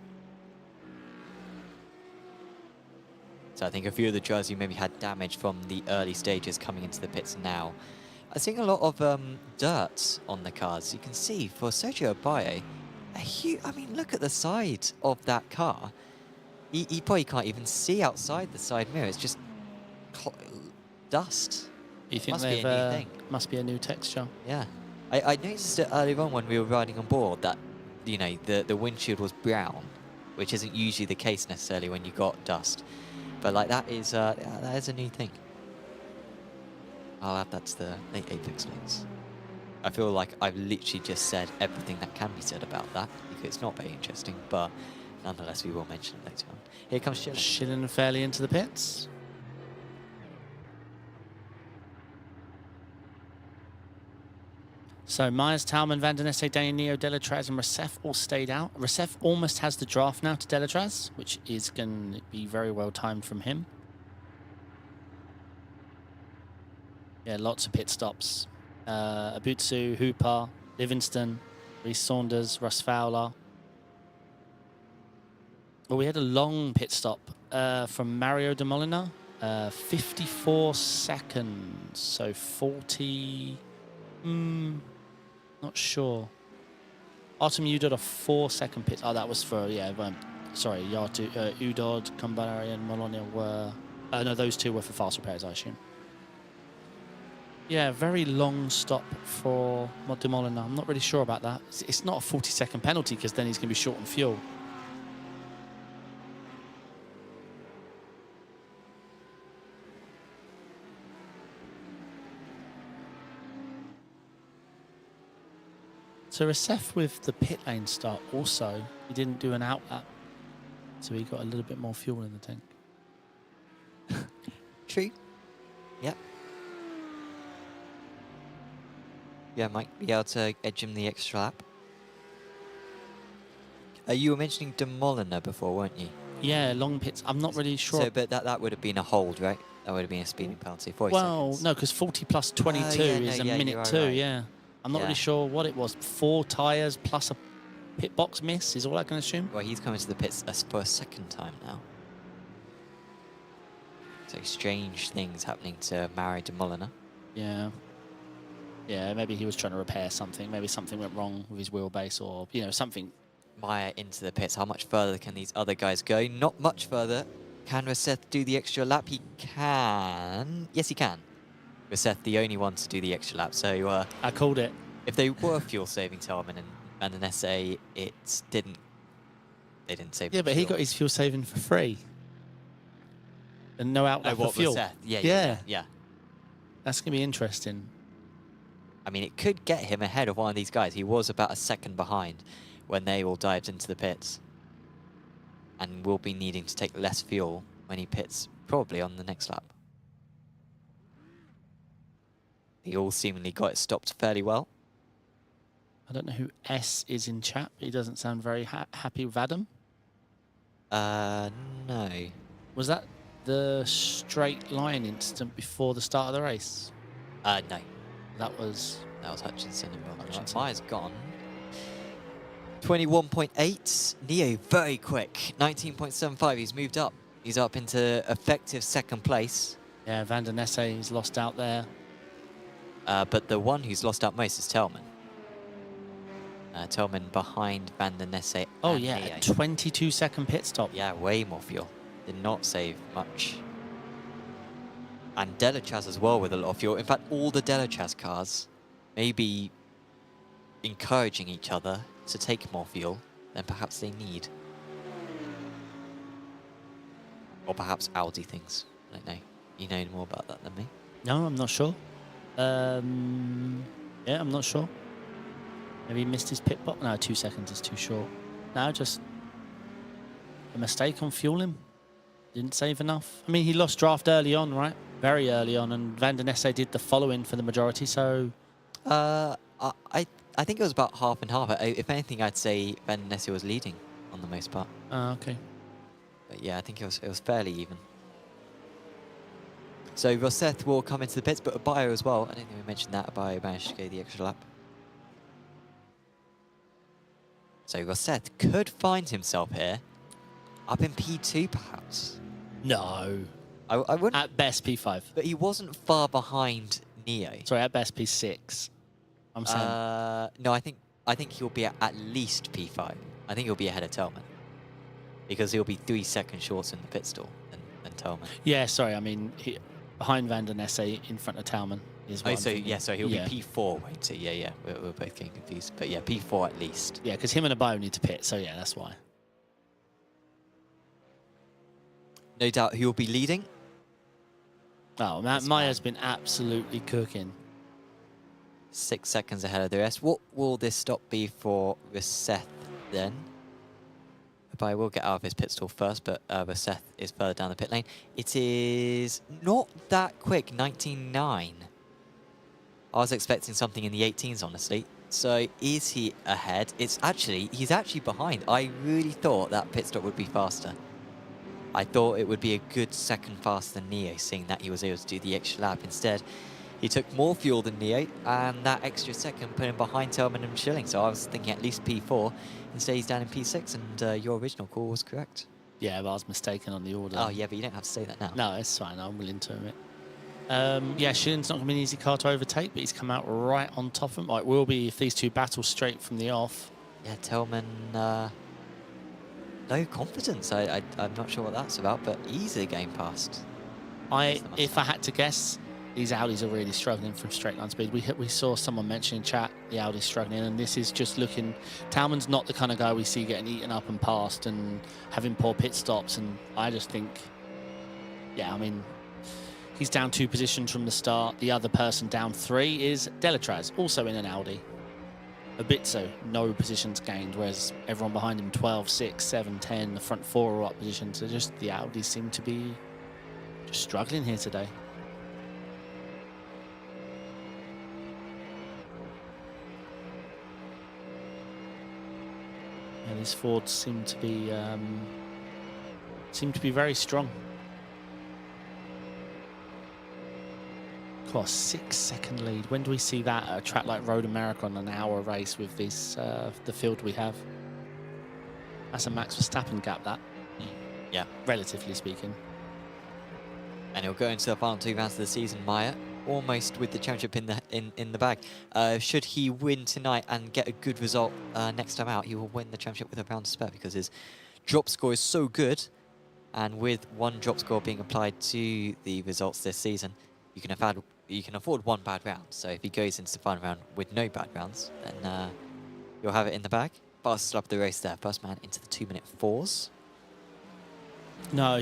So I think a few of the drivers who maybe had damage from the early stages coming into the pits now. I'm seeing a lot of dirt on the cars. You can see for Sergio Abaye, I mean, look at the side of that car. He probably can't even see outside the side mirror. It's just dust. You think Must be a new thing. Must be a new texture? Yeah. I noticed it earlier on when we were riding on board that, you know, the windshield was brown, which isn't usually the case necessarily when you got dust. But like that is a new thing. I'll add that to the late Apex notes. I feel like I've literally just said everything that can be said about that, because it's not very interesting, but nonetheless we will mention it later on. Here comes Schillen. Schillen fairly into the pits. So Myers, Talman, Van den Esse, Daniel, Delatraz and Recef all stayed out. Recef almost has the draft now to Delatraz, which is going to be very well timed from him. Yeah, lots of pit stops. Abutsu, Hooper, Livingston, Reece Saunders, Russ Fowler. Well, we had a long pit stop from Mario de Molina. 54 seconds, so 40... not sure. Artem Udod a 4-second pit. Oh, that was for, yeah, sorry, Yatu, Udod, Kumbari and Molonia were... no, those two were for fast repairs, I assume. Yeah, very long stop for de Molina. I'm not really sure about that. It's not a 40-second penalty because then he's going to be short on fuel. So Recef with the pit lane start also, he didn't do an out lap, so he got a little bit more fuel in the tank. True. Yep. Yeah, might be able to edge him the extra lap. You were mentioning De Molina before, weren't you? Yeah, long pits. I'm not really sure. So, but that would have been a hold, right? That would have been a speeding penalty. 40 well, seconds. no, because 40 plus 22 is a minute two, right. yeah. I'm not really sure what it was. 4 tyres plus a pit box miss is all I can assume. Well, he's coming to the pits for a second time now. So strange things happening to Mario de Molina. Yeah. Yeah, maybe he was trying to repair something. Maybe something went wrong with his wheelbase or, you know, something. Meyer into the pits. How much further can these other guys go? Not much further. Can Recef do the extra lap? He can. Yes, he can. Recef, the only one to do the extra lap. So I called it. If they were fuel saving Talman and Van den Esse, they didn't save. Yeah, but he got his fuel saving for free. And no outlet for fuel. Yeah. That's going to be interesting. I mean, it could get him ahead of one of these guys. He was about a second behind when they all dived into the pits. And will be needing to take less fuel when he pits, probably on the next lap. He all seemingly got it stopped fairly well. I don't know who S is in chat, but he doesn't sound very happy with Adam. No. Was that the straight line incident before the start of the race? No. That was Hutchinson. Hutchinson. Meyer's gone. 21.8. Neo very quick. 19.75. He's moved up. He's up into effective second place. Yeah, Van den Esse is lost out there. But the one who's lost out most is Telman. Telman behind Van den Esse. Oh yeah, a 22-second pit stop. Yeah, way more fuel. Did not save much. And Delachaz as well with a lot of fuel. In fact, all the Delachaz cars may be encouraging each other to take more fuel than perhaps they need. Or perhaps Audi things. I don't know. You know more about that than me. No, I'm not sure. Yeah, I'm not sure. Maybe he missed his pit box. No, 2 seconds is too short. No, just a mistake on fueling. Didn't save enough. I mean, he lost draft early on, right? Very early on, and Van den Esse did the following for the majority, so... I think it was about half and half. If anything, I'd say Van den Esse was leading on the most part. Okay. But yeah, I think it was fairly even. So Rosseth will come into the pits, but Abayo as well. I don't think we mentioned that. Abayo managed to go the extra lap. So Rosseth could find himself here, up in P2 perhaps. No. I wouldn't. At best, P5. But he wasn't far behind Neo. Sorry, at best, P6. I'm saying. No, I think he'll be at least P5. I think he'll be ahead of Tellman. Because he'll be 3 seconds shorter in the pit stall than Tellman. Yeah, sorry. I mean, behind Van der Nesse, in front of Tellman is what I'm thinking. Yeah, so he'll be P4, won't he? Yeah. We're both getting confused. But yeah, P4 at least. Yeah, because him and Abayo need to pit, so yeah, that's why. No doubt he will be leading. Oh, Maya's been absolutely cooking. 6 seconds ahead of the rest. What will this stop be for Rosseth then? Abayo will get out of his pit stall first, but Rosseth is further down the pit lane. It is not that quick, 19.9. I was expecting something in the 18s, honestly. So is he ahead? He's actually behind. I really thought that pit stop would be faster. I thought it would be a good second faster than Neo, seeing that he was able to do the extra lap. Instead, he took more fuel than Neo, and that extra second put him behind Tellman and Schilling. So I was thinking at least P4. Instead, he's down in P6, and your original call was correct. Yeah, but I was mistaken on the order. Oh, yeah, but you don't have to say that now. No, it's fine. I'm willing to admit. Yeah, Schilling's not going to be an easy car to overtake, but he's come out right on top of him. Like, will be if these two battle straight from the off. Yeah, Tellman, no confidence. I'm not sure what that's about, but easily getting past. If I had to guess, these Audis are really struggling from straight line speed. We saw someone mention in chat the Audi's struggling, and this is just looking. Tellman's not the kind of guy we see getting eaten up and passed and having poor pit stops, and I just think, yeah, I mean, he's down 2 positions from the start. The other person down 3 is Delatraz, also in an Audi. Abitso, no positions gained, whereas everyone behind him, 12, 6, 7, 10, the front 4 are up positions. So just the Audis seem to be just struggling here today. And these Fords seem to be very strong. A 6-second lead. When do we see that at a track like Road America on an hour race with this the field we have? That's a Max Verstappen gap, that. Yeah. Relatively speaking. And he'll go into the final 2 rounds of the season, Maya, almost with the championship in the bag. Should he win tonight and get a good result next time out, he will win the championship with a round to spare because his drop score is so good. And with 1 drop score being applied to the results this season, you can afford 1 bad round. So if he goes into the final round with no bad rounds, then you'll have it in the bag. Fastest lap of the race there. First man into the 2-minute 4s. No,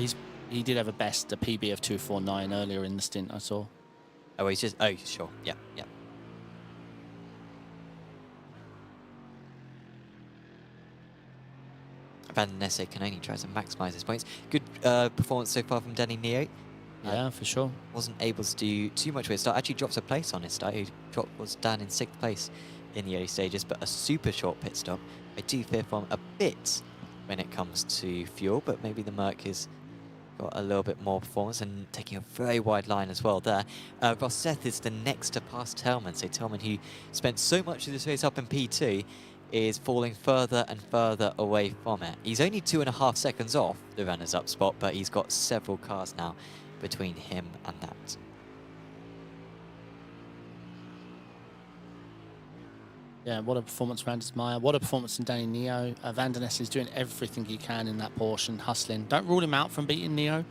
he did have a PB of 2:49 earlier in the stint I saw. Oh, he's just... Oh, sure. Yeah. Van der Nesse can only try to maximise his points. Good performance so far from Danny Neo. Yeah, for sure. Wasn't able to do too much with his start. Actually dropped a place on his start. He was down in 6th place in the early stages, but a super short pit stop. I do fear from a bit when it comes to fuel, but maybe the Merc has got a little bit more performance and taking a very wide line as well there. Rosseth is the next to pass Tellman. So Tellman, who spent so much of this race up in P2, is falling further and further away from it. He's only 2.5 seconds off the runners-up spot, but he's got several cars now between him and that. Yeah, what a performance from Anders Meyer. What a performance from Danny Neo. Van der Ness is doing everything he can in that portion, hustling. Don't rule him out from beating Neo.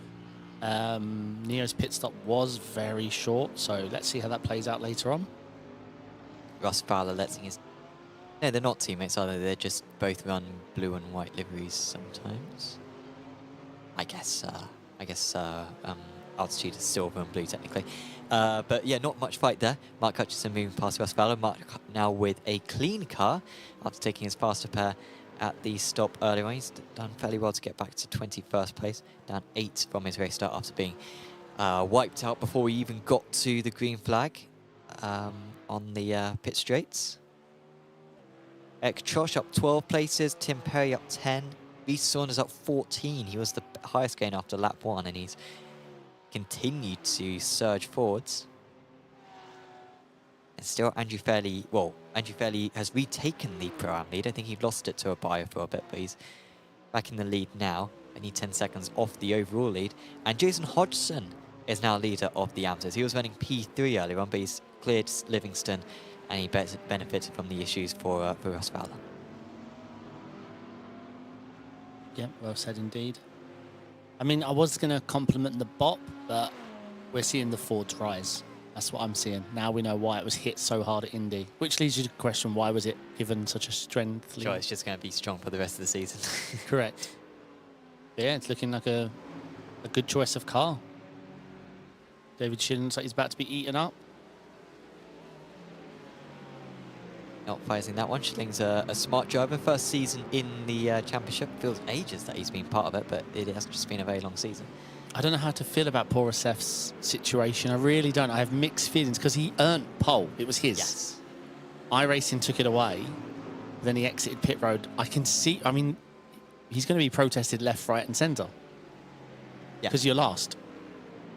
Neo's pit stop was very short, so let's see how that plays out later on. Ross Fowler letting his... No, they're not teammates, are they? They're just both run blue and white liveries sometimes. I guess altitude is silver and blue technically. But yeah, not much fight there. Mark Hutchinson moving past Ross Fowler. Mark now with a clean car after taking his faster pair at the stop earlier on. He's done fairly well to get back to 21st place, down 8 from his race start after being wiped out before he even got to the green flag on the pit straights. Ek Trosh up 12 places, Tim Perry up 10, Reece Saunders up 14. He was the highest gain after lap 1, and he's continued to surge forwards. And still Andrew Fairley, well, Andrew Fairley has retaken the Pro-Am lead. I think he lost it to a bio for a bit, but he's back in the lead now. Only 10 seconds off the overall lead. And Jason Hodgson is now leader of the Amsters. He was running P3 earlier on, but he's cleared Livingston, and he benefited from the issues for Ross Fowler. Yeah, well said indeed. I mean, I was going to compliment the bop, but we're seeing the Fords rise. That's what I'm seeing. Now we know why it was hit so hard at Indy. Which leads you to the question, why was it given such a strength? Sure, it's just going to be strong for the rest of the season. Correct. But yeah, it's looking like a good choice of car. David Shillen looks like he's about to be eaten up. Not fighting that one. Schilling's a smart driver. First season in the championship. Feels ages that he's been part of it, but it has just been a very long season. I don't know how to feel about Paul Rouseff's situation. I really don't. I have mixed feelings because he earned pole. It was his. Yes. iRacing took it away. Then he exited pit road. I can see, I mean, he's going to be protested left, right and centre. Yeah. Because you're last.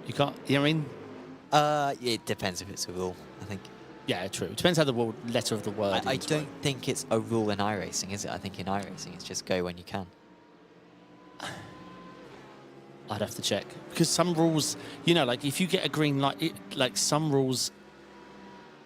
You can't, you know what I mean? It depends if it's a rule, I think. Yeah, true. It depends how the letter of the word I is. don't think it's a rule in iRacing, is it? I think in iRacing it's just go when you can. I'd have to check. Because some rules, you know, like if you get a green light, like some rules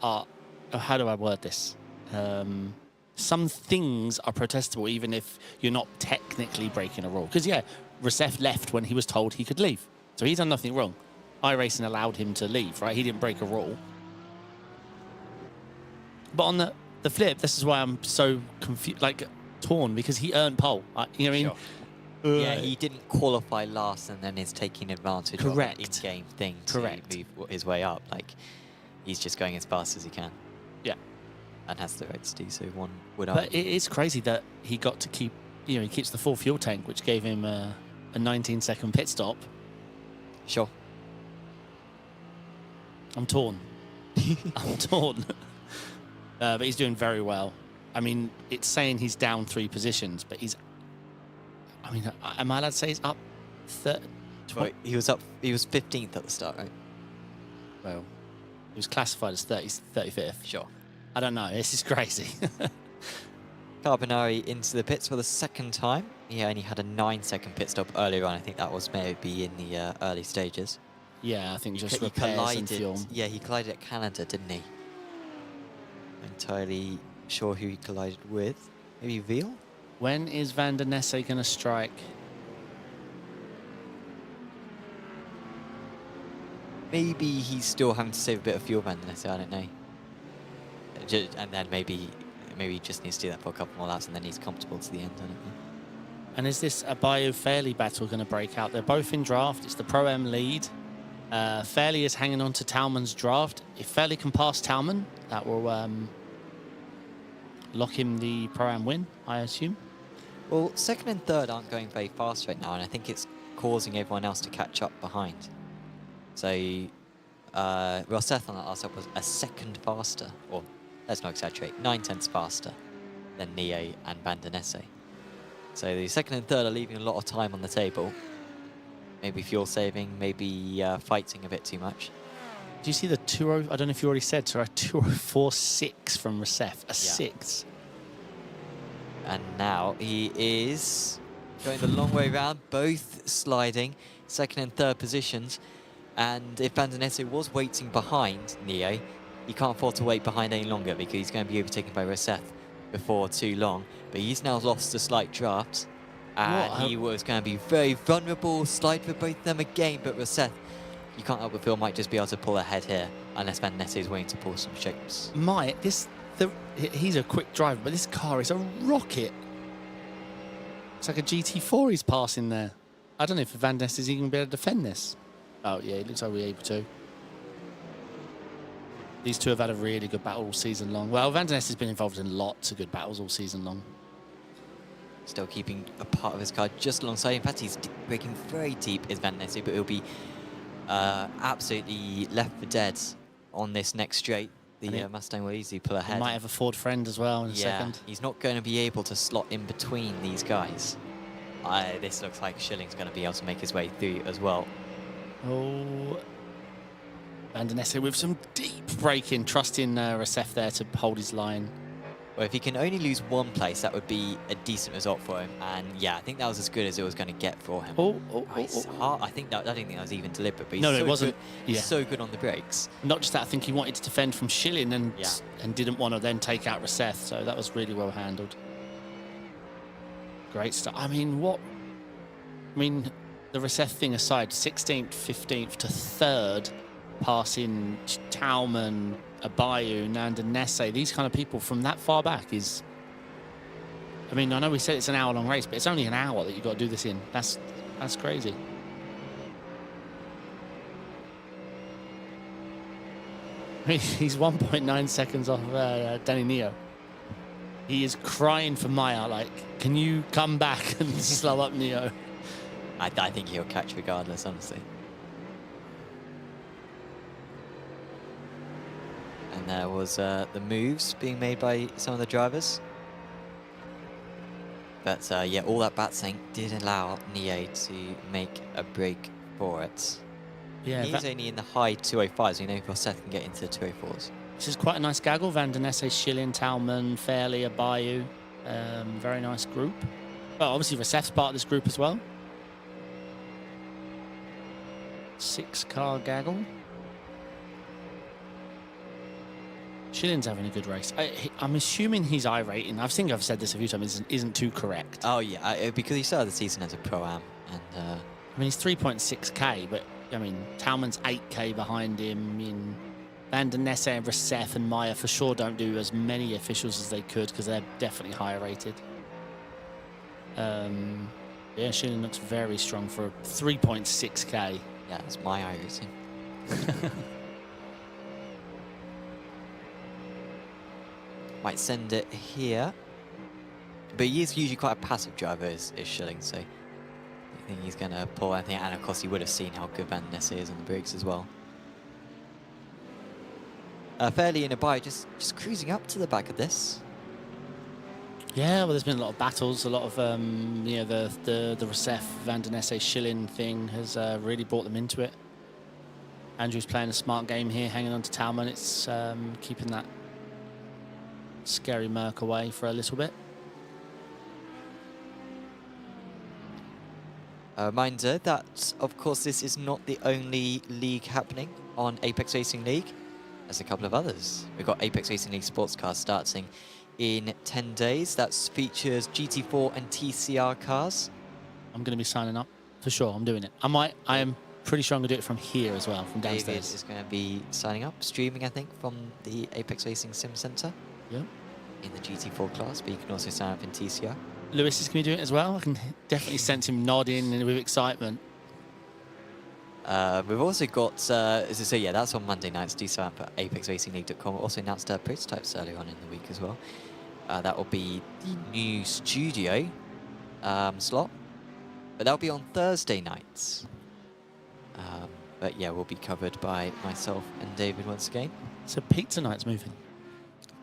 are, how do I word this? Some things are protestable even if you're not technically breaking a rule. Because, yeah, Rousseff left when he was told he could leave. So he's done nothing wrong. iRacing allowed him to leave, right? He didn't break a rule. But on the flip, this is why I'm so confused, like torn, because he earned pole. You know what I mean? Sure. Yeah, he didn't qualify last and then is taking advantage of an in-game thing to move his way up. Like, he's just going as fast as he can. Yeah. And has the right to do so, one would But argue. it is crazy that he got to keep, you know, he keeps the full fuel tank, which gave him a 19-second pit stop. Sure. I'm torn. I'm torn. But he's doing very well. I mean, it's saying he's down 3 positions, but he's... I mean, am I allowed to say he's up? Well, he was 15th at the start, right? Well, he was classified as 35th. Sure. I don't know. This is crazy. Carbonari into the pits for the second time. He only had a 9-second pit stop earlier on. I think that was maybe in the early stages. Yeah, I think just He repairs and fuel. Yeah, he collided at Canada, didn't he? Not entirely sure who he collided with. Maybe Veal? When is Van der Nesse going to strike? Maybe he's still having to save a bit of fuel, Van der Nesse, I don't know. And then maybe he just needs to do that for a couple more laps and then he's comfortable to the end, I don't know. And is this a Bio-Fairley battle going to break out? They're both in draft. It's the Pro-Am lead. Fairley is hanging on to Talman's draft. If Fairley can pass Talman, that will lock him the Pro-Am win, I assume. Well, second and third aren't going very fast right now, and I think it's causing everyone else to catch up behind. So, Rosseth on that last lap was a second faster, or let's not exaggerate, 9/10 faster than Neo and Van der Nesse. So the second and third are leaving a lot of time on the table. Maybe fuel saving, maybe fighting a bit too much. Do you see the 2.0? I don't know if you already said, so a 2.04.6 from Rousseff, a 6. And now he is going the long way round, both sliding, second and third positions. And if Van der Nesse was waiting behind Neo, he can't afford to wait behind any longer because he's going to be overtaken by Rousseff before too long. But he's now lost a slight draft. And he was going to be very vulnerable, slide for both of them again. But Rousseff, you can't help but feel, might just be able to pull ahead here unless Van der Nesse is willing to pull some shapes. He's a quick driver, but this car is a rocket. It's like a GT4 he's passing there. I don't know if Van der Nesse is even going to be able to defend this. Oh, yeah, it looks like we're able to. These two have had a really good battle all season long. Well, Van der Nesse has been involved in lots of good battles all season long. Still keeping a part of his car just alongside. In fact, he's breaking very deep, is Van der Nesse, but he'll be absolutely left for dead on this next straight. The Mustang will easily pull ahead. He might have a Ford friend as well in a second. He's not going to be able to slot in between these guys. This looks like Schilling's going to be able to make his way through as well. Oh, Van der Nesse with some deep braking, trusting Racef there to hold his line. Well, if he can only lose one place, that would be a decent result for him. And yeah, I think that was as good as it was going to get for him. It's hard. I don't think that was even deliberate, but he's No, so it wasn't. Good. He's so good on the brakes. Not just that, I think he wanted to defend from Schilling and didn't want to then take out Racef, so that was really well handled. Great stuff. I mean, the Racef thing aside, 16th, 15th to 3rd, passing Tauman, Abayu, Nanda Nesse, these kind of people from that far back is... I mean, I know we said it's an hour-long race, but it's only an hour that you've got to do this in. That's crazy. I mean, he's 1.9 seconds off Danny Neo. He is crying for Maya, like, can you come back and slow up Neo? I think he'll catch regardless, honestly. And there was the moves being made by some of the drivers. But yeah, all that bat sync did allow Neo to make a break for it. Yeah, he's only in the high 205s. We know if Seth can get into the 204s. This is quite a nice gaggle. Van der Nesse, Schilling, Tauman, Fairley, Abayu. Very nice group. Well, obviously Racef's part of this group as well. 6-car gaggle. Schilling's having a good race. I'm assuming he's iRating. I think I've said this a few times. Isn't too correct. Oh yeah, because he started the season as a pro-am, and I mean he's 3.6k, but I mean Tauman's 8k behind him. I mean Van der Nesse and Racef and Maya for sure don't do as many officials as they could because they're definitely higher rated. Yeah, Schilling looks very strong for 3.6k. Yeah, that's my iRacing. Might send it here. But he is usually quite a passive driver, is Schilling, so I think he's going to pull anything. And of course, he would have seen how good Van der Nesse is on the brakes as well. Fairly in a bike, just cruising up to the back of this. Yeah, well, there's been a lot of battles, a lot of you know, the Racef, Van der Nesse, Schilling thing has really brought them into it. Andrew's playing a smart game here, hanging on to Tauman. It's keeping that scary Merc away for a little bit. A reminder that, of course, this is not the only league happening on Apex Racing League. There's a couple of others. We've got Apex Racing League Sports Cars starting in 10 days. That features GT4 and TCR cars. I'm going to be signing up for sure. I'm doing it. I am pretty sure I'm going to do it from here as well, from downstairs. David is going to be signing up, streaming, I think, from the Apex Racing Sim Center. Yeah. In the GT4 class, but you can also sign up in TCR. Lewis is going to be doing it as well. I can definitely sense him nodding with excitement. We've also got, so yeah, that's on Monday nights. Do sign up at apexracingleague.com. Also announced prototypes earlier on in the week as well. That will be the new studio slot, but that'll be on Thursday nights. But yeah, will be covered by myself and David once again. So pizza night's moving.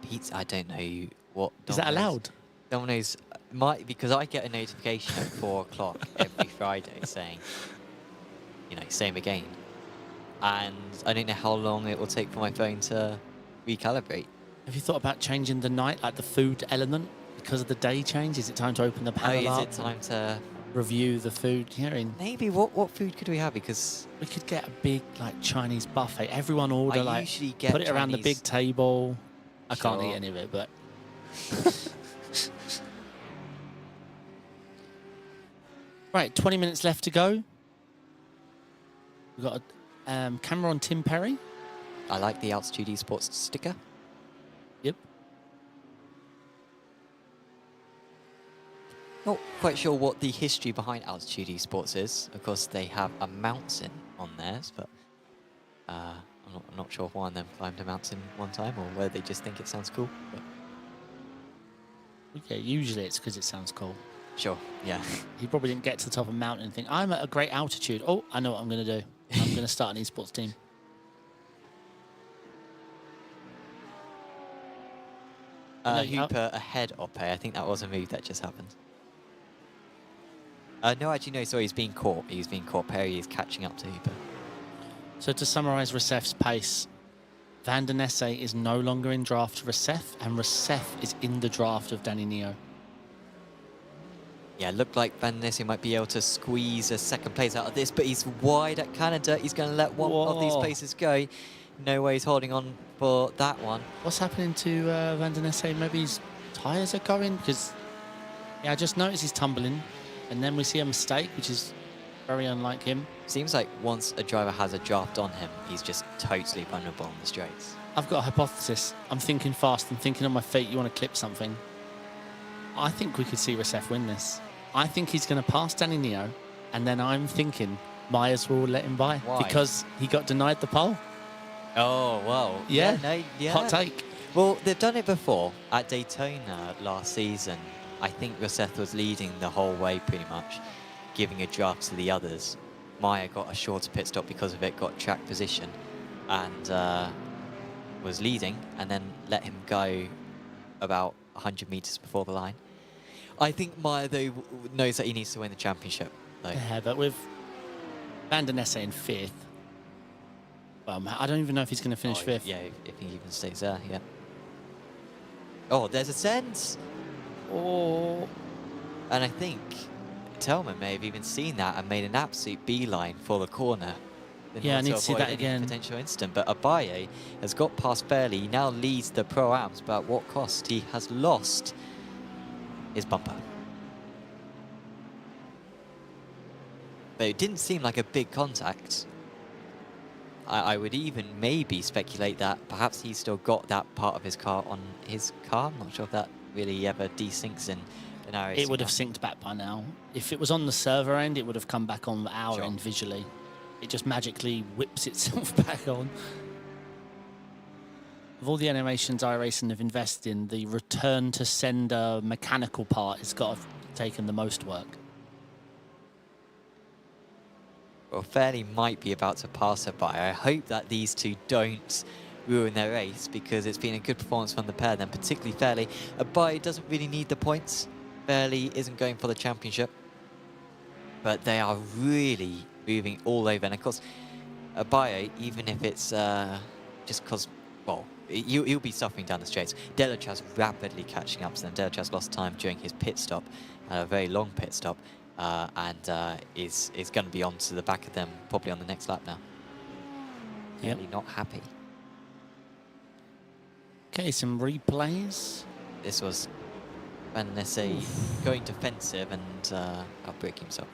Pizza, I don't know what. Is that allowed? Domino's might, because I get a notification at 4 o'clock every Friday saying, you know, same again. And I don't know how long it will take for my phone to recalibrate. Have you thought about changing the night, like the food element, because of the day change? Is it time to open the panel up? Is it time to review the food here? Maybe. What food could we have? Because we could get a big like Chinese buffet. Everyone order I usually get put it around the big table. I can't eat any of it, but. Right, 20 minutes left to go. We've got a camera on Tim Perry. I like the Altitude Esports sticker. Yep. Not quite sure what the history behind Altitude Esports is. Of course, they have a mountain on theirs, but I'm not sure if one of them climbed a mountain one time or whether they just think it sounds cool. But yeah, usually it's because it sounds cool. Sure, yeah. He probably didn't get to the top of a mountain and think, I'm at a great altitude. Oh, I know what I'm going to do. I'm going to start an esports team. Hooper ahead Oppe. I think that was a move that just happened. No, actually, no, sorry, he's being caught. He's being caught. Perry is catching up to Hooper. So to summarise Recef's pace, Van der Nesse is no longer in draft Recef, and Recef is in the draft of Danny Neo. Yeah, looked like Van Nisse might be able to squeeze a second place out of this, but he's wide at Canada. He's going to let one of these places go. No way he's holding on for that one. What's happening to Van der Nesse? Maybe his tyres are going? Because, yeah, I just noticed he's tumbling, and then we see a mistake, which is very unlike him. Seems like once a driver has a draft on him, he's just totally vulnerable on the straights. I've got a hypothesis. I'm thinking fast. I'm thinking on my feet. You want to clip something? I think we could see Recef win this. I think he's going to pass Danny Neo, and then I'm thinking Myers will let him by. Why? Because he got denied the pole. Oh, well. Yeah. Yeah. Hot take. Well, they've done it before at Daytona last season. I think Recef was leading the whole way pretty much, giving a draft to the others. Meyer got a shorter pit stop because of it, got track position, and was leading, and then let him go about 100 meters before the line. I think Meyer, though, knows that he needs to win the championship. Though. Yeah, but with Van der Nesse in 5th, I don't even know if he's going to finish 5th. Yeah, if he even stays there, yeah. Oh, there's a sense. Oh. And I think Tellman may have even seen that and made an absolute beeline for the corner. Yeah, I need to see that again. Potential incident, but Abaye has got past Fairley. He now leads the Pro-Ams, but at what cost? He has lost his bumper. But it didn't seem like a big contact. I would even maybe speculate that perhaps he's still got that part of his car on his car. I'm not sure if that really ever desyncs in an iRacing. It would have synced back by now. If it was on the server end, it would have come back on our Sure. end visually. It just magically whips itself back on. Of all the animations iRacing have invested in, the return to sender mechanical part has got to have taken the most work. Well, Fairley might be about to pass her by. I hope that these two don't ruin their race, because it's been a good performance from the pair, then particularly Fairley. Abaye doesn't really need the points. Fairley isn't going for the championship. But they are really moving all over. And of course, Abaye, even if it's just because, well, he'll be suffering down the straights. Delachaz rapidly catching up to them. Delachaz lost time during his pit stop, a very long pit stop, and is going to be on to the back of them probably on the next lap now. Yep. Really not happy. Okay, some replays. This was Van Nesse going defensive and outbraking himself.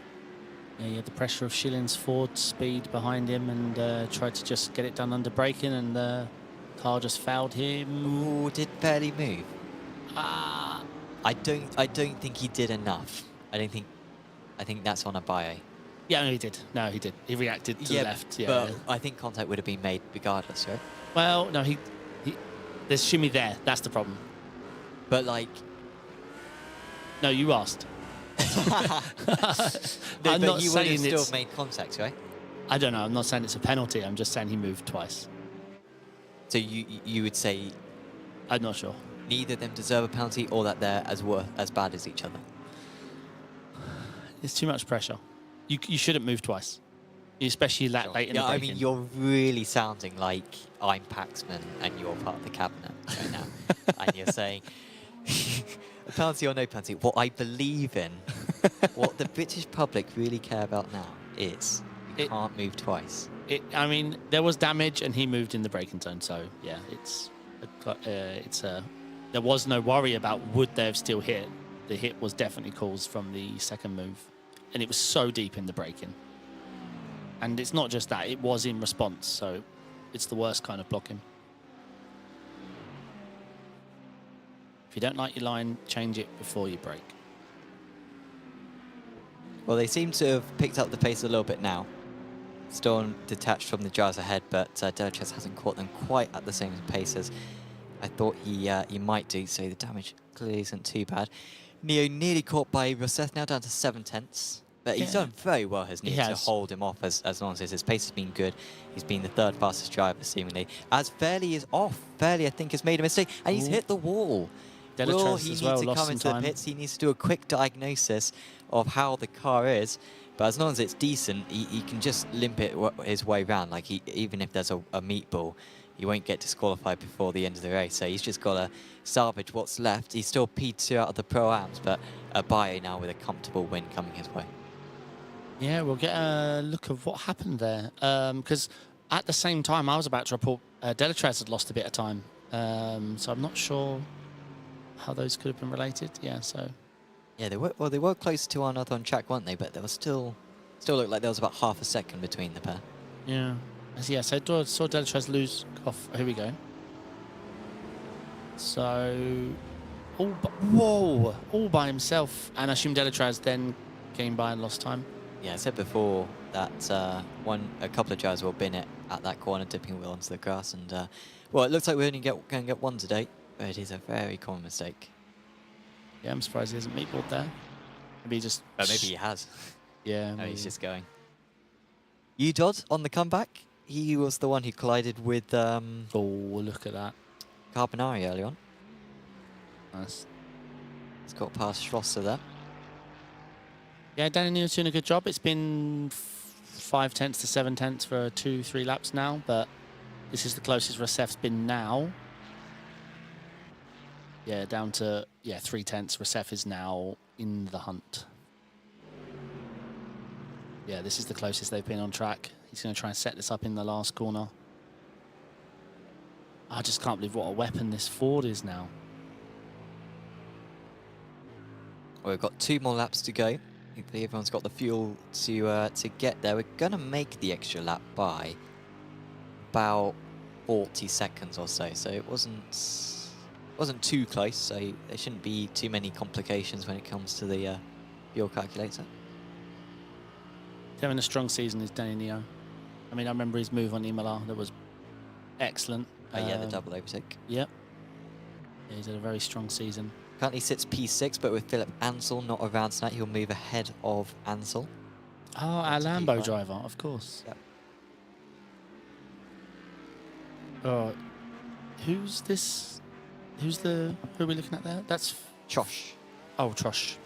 Yeah, he had the pressure of Schilling's Ford speed behind him and tried to just get it done under braking, and the car just fouled him. Ooh, did Fairley move? Ah. I don't think he did enough. I think that's on Abaye. Yeah, no, he did. No, he did. He reacted to the left. Yeah, but I think contact would have been made regardless, right? well, no, he there's shimmy there. That's the problem. But like, No, you asked. no, I'm but not you would have saying still it's. made contact, right? I don't know. I'm not saying it's a penalty. I'm just saying he moved twice. So you would say I'm not sure. neither of them deserve a penalty, or that they're as bad as each other. It's too much pressure. You shouldn't move twice, especially that late in the Yeah, I braking. mean, you're really sounding like I'm Paxman and you're part of the cabinet right now, and you're saying a penalty or no penalty. What I believe in, what the British public really care about now is you can't move twice. I mean, there was damage and he moved in the braking zone, so yeah, there was no worry about would they have still hit. The hit was definitely caused from the second move, and it was so deep in the braking. And it's not just that; it was in response, so it's the worst kind of blocking. If you don't like your line, change it before you brake. Well, they seem to have picked up the pace a little bit now. Still detached from the drivers ahead, but Delachaz hasn't caught them quite at the same pace as I thought he might do, so the damage clearly isn't too bad. Neo nearly caught by Recef, now down to 7/10. But he's done very well, hasn't he, to hold him off as long as his pace has been good. He's been the third fastest driver, seemingly. As Fairley is off. Fairley, I think, has made a mistake, and he's hit the wall. Will Delatrez he as need well, to lost come some into the time. pits? He needs to do a quick diagnosis of how the car is. But as long as it's decent, he can just limp it his way round. Like even if there's a meatball, he won't get disqualified before the end of the race. So he's just got to salvage what's left. He's still P2 out of the Pro-Ams, but Abaye now with a comfortable win coming his way. Yeah, we'll get a look of what happened there. Because at the same time, I was about to report Delatrez had lost a bit of time. So I'm not sure how those could have been related. Yeah, so... Yeah, they were close to one another on track, weren't they? But there was still looked like there was about half a second between the pair. Yeah. Yeah, so I saw Delatrez lose off. Here we go. So... all by himself. And I assume Delatrez then came by and lost time. Yeah, I said before that a couple of drivers will bin it at that corner, dipping a wheel onto the grass. And, well, it looks like we're only going to get one today, but it is a very common mistake. Yeah, I'm surprised he hasn't meatballed there. Maybe he just... Maybe he has. Yeah. No, he's just going. Udod on the comeback. He was the one who collided with Oh, look at that. Carbonari early on. Nice. He's got past Schlosser there. Yeah, Danny Neal's doing a good job. It's been 5 tenths to 7 tenths for 2-3 laps now, but this is the closest Racef's been now. Yeah, down to 3 tenths. Racef is now in the hunt. Yeah, this is the closest they've been on track. He's going to try and set this up in the last corner. I just can't believe what a weapon this Ford is now. Well, we've got 2 more laps to go. Hopefully everyone's got the fuel to get there. We're going to make the extra lap by about 40 seconds or so. So it wasn't too close, so there shouldn't be too many complications when it comes to the fuel calculator. He's having a strong season is Danny Neo. I mean, I remember his move on Imola that was excellent. Yeah, the double overtake. Yep. Yeah, he's had a very strong season. Currently sits P6, but with Philip Ansel not around tonight, he'll move ahead of Ansel. Oh, our Lambo driver, of course. Yep. Oh, who's this? Who are we looking at there? That's... Trosh. Oh, Trosh.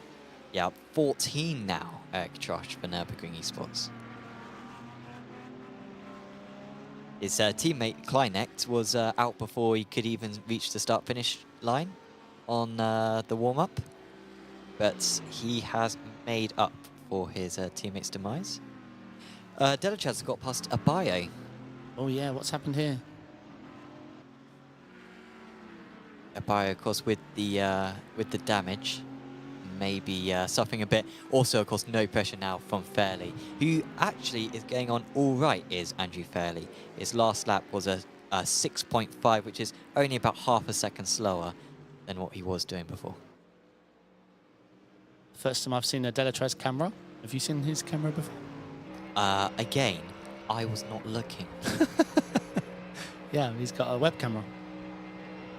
Yeah, 14 now, Eric Trosh for Nürburgring Esports. His teammate Kleinecht was out before he could even reach the start-finish line on the warm-up, but he has made up for his teammate's demise. Delatrez got past Abaye. Oh yeah, what's happened here? Abaye, of course, with the damage, maybe suffering a bit. Also, of course, no pressure now from Fairley, who actually is going on all right. Is Andrew Fairley? His last lap was a 6.5, which is only about half a second slower than what he was doing before. First time I've seen a Delatrez camera. Have you seen his camera before? Again, I was not looking. Yeah, he's got a web camera.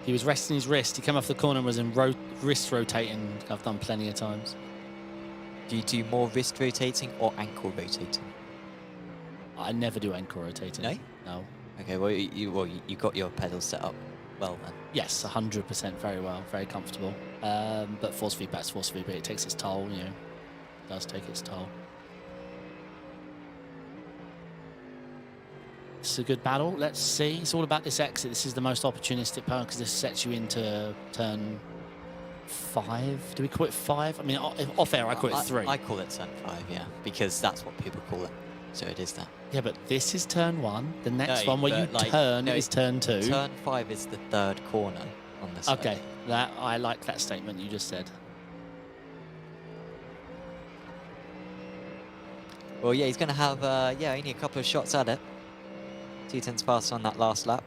He was resting his wrist. He came off the corner and was in wrist rotating. I've done plenty of times. Do you do more wrist rotating or ankle rotating? I never do ankle rotating. No? No. Okay, well, you got your pedals set up well then. Yes, 100%, very well, very comfortable. But force feedback's force feedback. It takes its toll, you know. It does take its toll. This is a good battle. Let's see. It's all about this exit. This is the most opportunistic part because this sets you into turn 5. Do we call it 5? I mean, off air, I call it 3. I call it turn 5, yeah, because that's what people call it. So it is that. Yeah, but this is turn 1. The next No, one where you like, turn no, is turn 2. Turn 5 is the 3rd corner on this side. Okay, I like that statement you just said. Well, yeah, he's going to have only a couple of shots at it. 2 tenths faster on that last lap.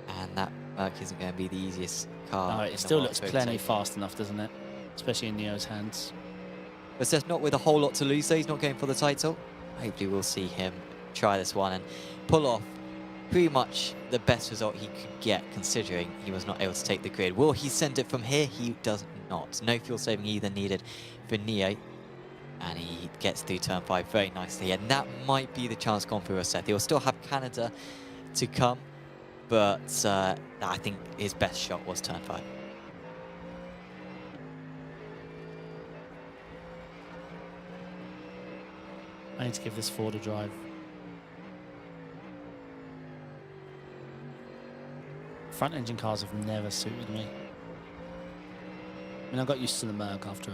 And that Merc isn't going to be the easiest car. No, in it the still world looks to plenty overtake. fast enough, doesn't it? Especially in Neo's hands. But Seth not with a whole lot to lose, so he's not going for the title. Hopefully we'll see him try this one and pull off pretty much the best result he could get, considering he was not able to take the grid. Will he send it from here? He does not. No fuel saving either needed for Neo. And he gets through turn 5 very nicely. And that might be the chance gone for Seth. He'll still have Canada to come. but I think his best shot was turn 5. I need to give this Ford a drive. Front engine cars have never suited me. I mean, I got used to the Merc after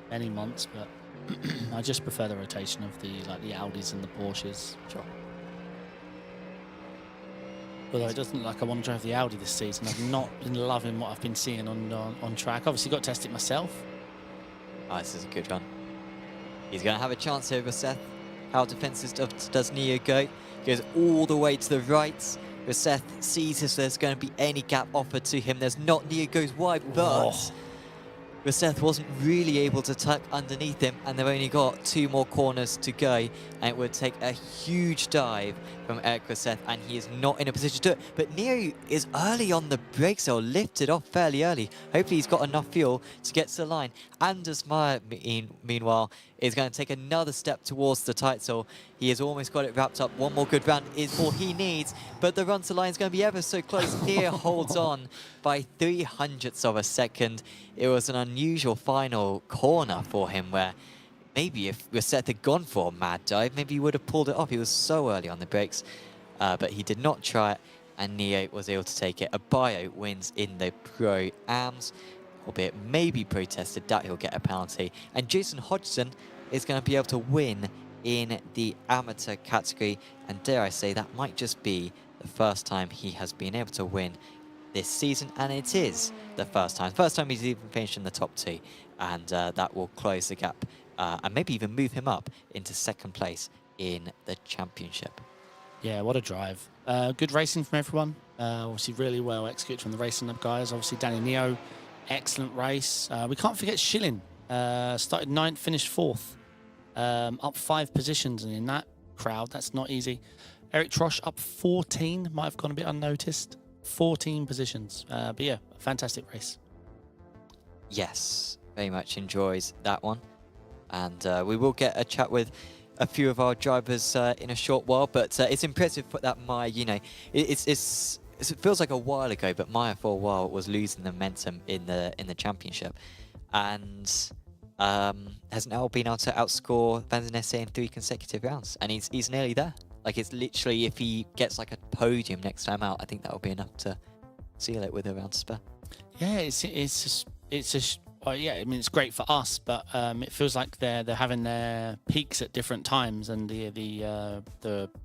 many months, but I just prefer the rotation of the the Audis and the Porsches. Sure. Although it doesn't look like I want to drive the Audi this season. I've not been loving what I've been seeing on track. Obviously got to test it myself. Oh, this is a good run. He's going to have a chance here with Seth. How defensive does Neo go? Goes all the way to the right. Where Seth sees if there's going to be any gap offered to him. There's not. Neo goes wide, but Seth wasn't really able to tuck underneath him, and they've only got 2 more corners to go, and it would take a huge dive from Eric Seth, and he is not in a position to do it. But Neo is early on the brakes, so lifted off fairly early. Hopefully he's got enough fuel to get to the line. Anders Meyer, meanwhile, is going to take another step towards the title. He has almost got it wrapped up. One more good round is all he needs, but the run to line is going to be ever so close. Neo holds on by 0.03 of a second. It was an unusual final corner for him where maybe if Seth had gone for a mad dive, maybe he would have pulled it off. He was so early on the brakes, but he did not try it, and Neo was able to take it. Abayo wins in the Pro-Ams, albeit maybe protested that he'll get a penalty. And Jason Hodgson is going to be able to win in the amateur category, and dare I say that might just be the first time he has been able to win this season, and it is the first time he's even finished in the top 2, and that will close the gap and maybe even move him up into 2nd place in the championship. Yeah, what a drive. Good racing from everyone. Obviously really well executed from the racing guys. Obviously Danny Neo, excellent race. We can't forget Schilling. Started 9th, finished 4th. Up 5 positions, and in that crowd, that's not easy. Eric Trosh up 14, might have gone a bit unnoticed. 14 positions. But yeah, fantastic race. Yes, very much enjoys that one. And we will get a chat with a few of our drivers in a short while, but it's impressive that Maya, you know, it feels like a while ago, but Maya for a while was losing the momentum in the championship, and has now been able to outscore Van den Nesse in 3 consecutive rounds, and he's nearly there. Like, it's literally, if he gets like a podium next time out, I think that will be enough to seal it with a round to spare. Yeah, Yeah, I mean, it's great for us, but it feels like they're having their peaks at different times, and the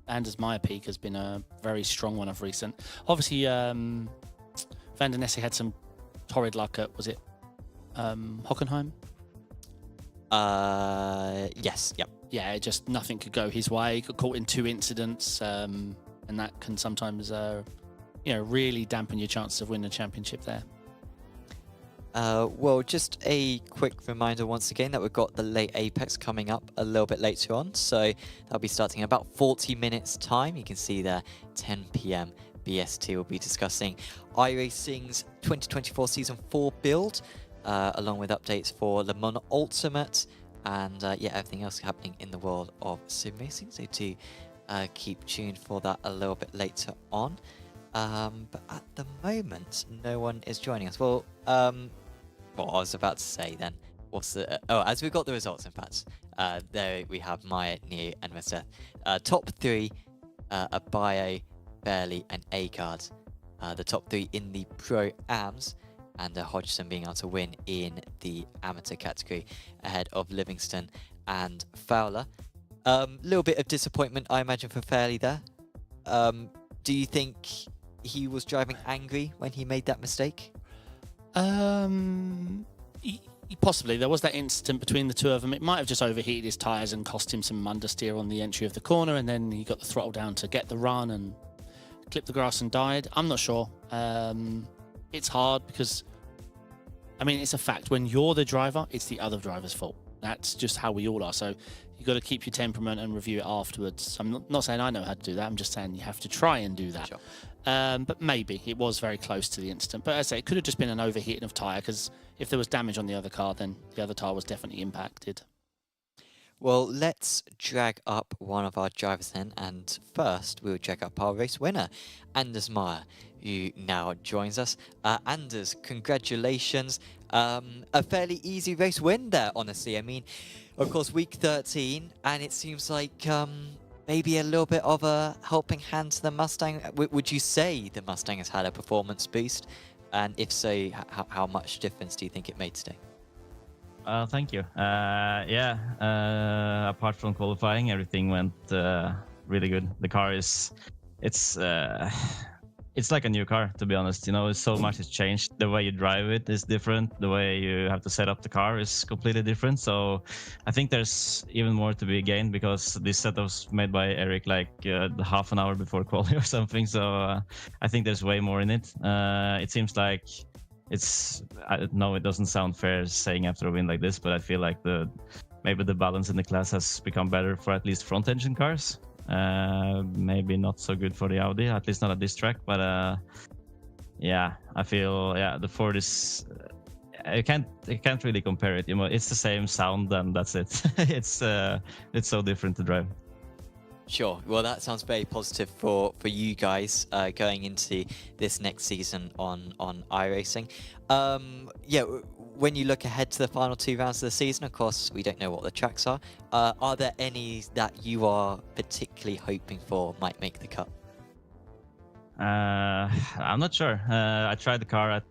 Anders Meyer peak has been a very strong one of recent. Obviously, Van den Nesse had some torrid luck at, was it Hockenheim? Yes, yep. Yeah, just nothing could go his way. He got caught in 2 incidents, and that can sometimes, really dampen your chances of winning a championship there. Well, just a quick reminder once again that we've got the late Apex coming up a little bit later on. So that'll be starting in about 40 minutes time. You can see there, 10 PM BST will be discussing iRacing's 2024 Season 4 build, along with updates for Le Mans Ultimate, and everything else happening in the world of sim racing. So do keep tuned for that a little bit later on. But at the moment, no one is joining us. Well, what I was about to say then, as we got the results, in fact, there we have Maya, Neo, and Seth. Top 3, Abayo, Fairley, and Agard. The top 3 in the Pro-Ams, and Hodgson being able to win in the amateur category ahead of Livingston and Fowler. Little bit of disappointment, I imagine, for Fairley there. Do you think he was driving angry when he made that mistake? Possibly. There was that incident between the two of them. It might have just overheated his tyres and cost him some understeer on the entry of the corner, and then he got the throttle down to get the run and clipped the grass and died. I'm not sure. It's hard because, I mean, it's a fact. When you're the driver, it's the other driver's fault. That's just how we all are. So you've got to keep your temperament and review it afterwards. I'm not saying I know how to do that. I'm just saying you have to try and do that. Sure. But maybe it was very close to the incident. But as I say, it could have just been an overheating of tyre, because if there was damage on the other car, then the other tyre was definitely impacted. Well, let's drag up one of our drivers then, and first we'll drag up our race winner, Anders Meyer, who now joins us. Anders, congratulations. A fairly easy race win there, honestly. I mean, of course, week 13, and it seems like maybe a little bit of a helping hand to the Mustang. Would you say the Mustang has had a performance boost? And if so, how much difference do you think it made today? Thank you. Yeah, apart from qualifying, everything went really good. The car it's like a new car, to be honest. You know, so much has changed. The way you drive it is different. The way you have to set up the car is completely different. So I think there's even more to be gained, because this setup was made by Eric like half an hour before quali or something. So I think there's way more in it. It seems like I know it doesn't sound fair saying after a win like this, but I feel like maybe the balance in the class has become better for at least front engine cars. Maybe not so good for the Audi, at least not at this track. But yeah, I feel the Ford is. I can't really compare it. You know, it's the same sound and that's it. It's so different to drive. Sure. Well, that sounds very positive for you guys going into this next season on iRacing. Yeah, when you look ahead to the final 2 rounds of the season, of course, we don't know what the tracks are. Are there any that you are particularly hoping for might make the cut? I'm not sure. I tried the car at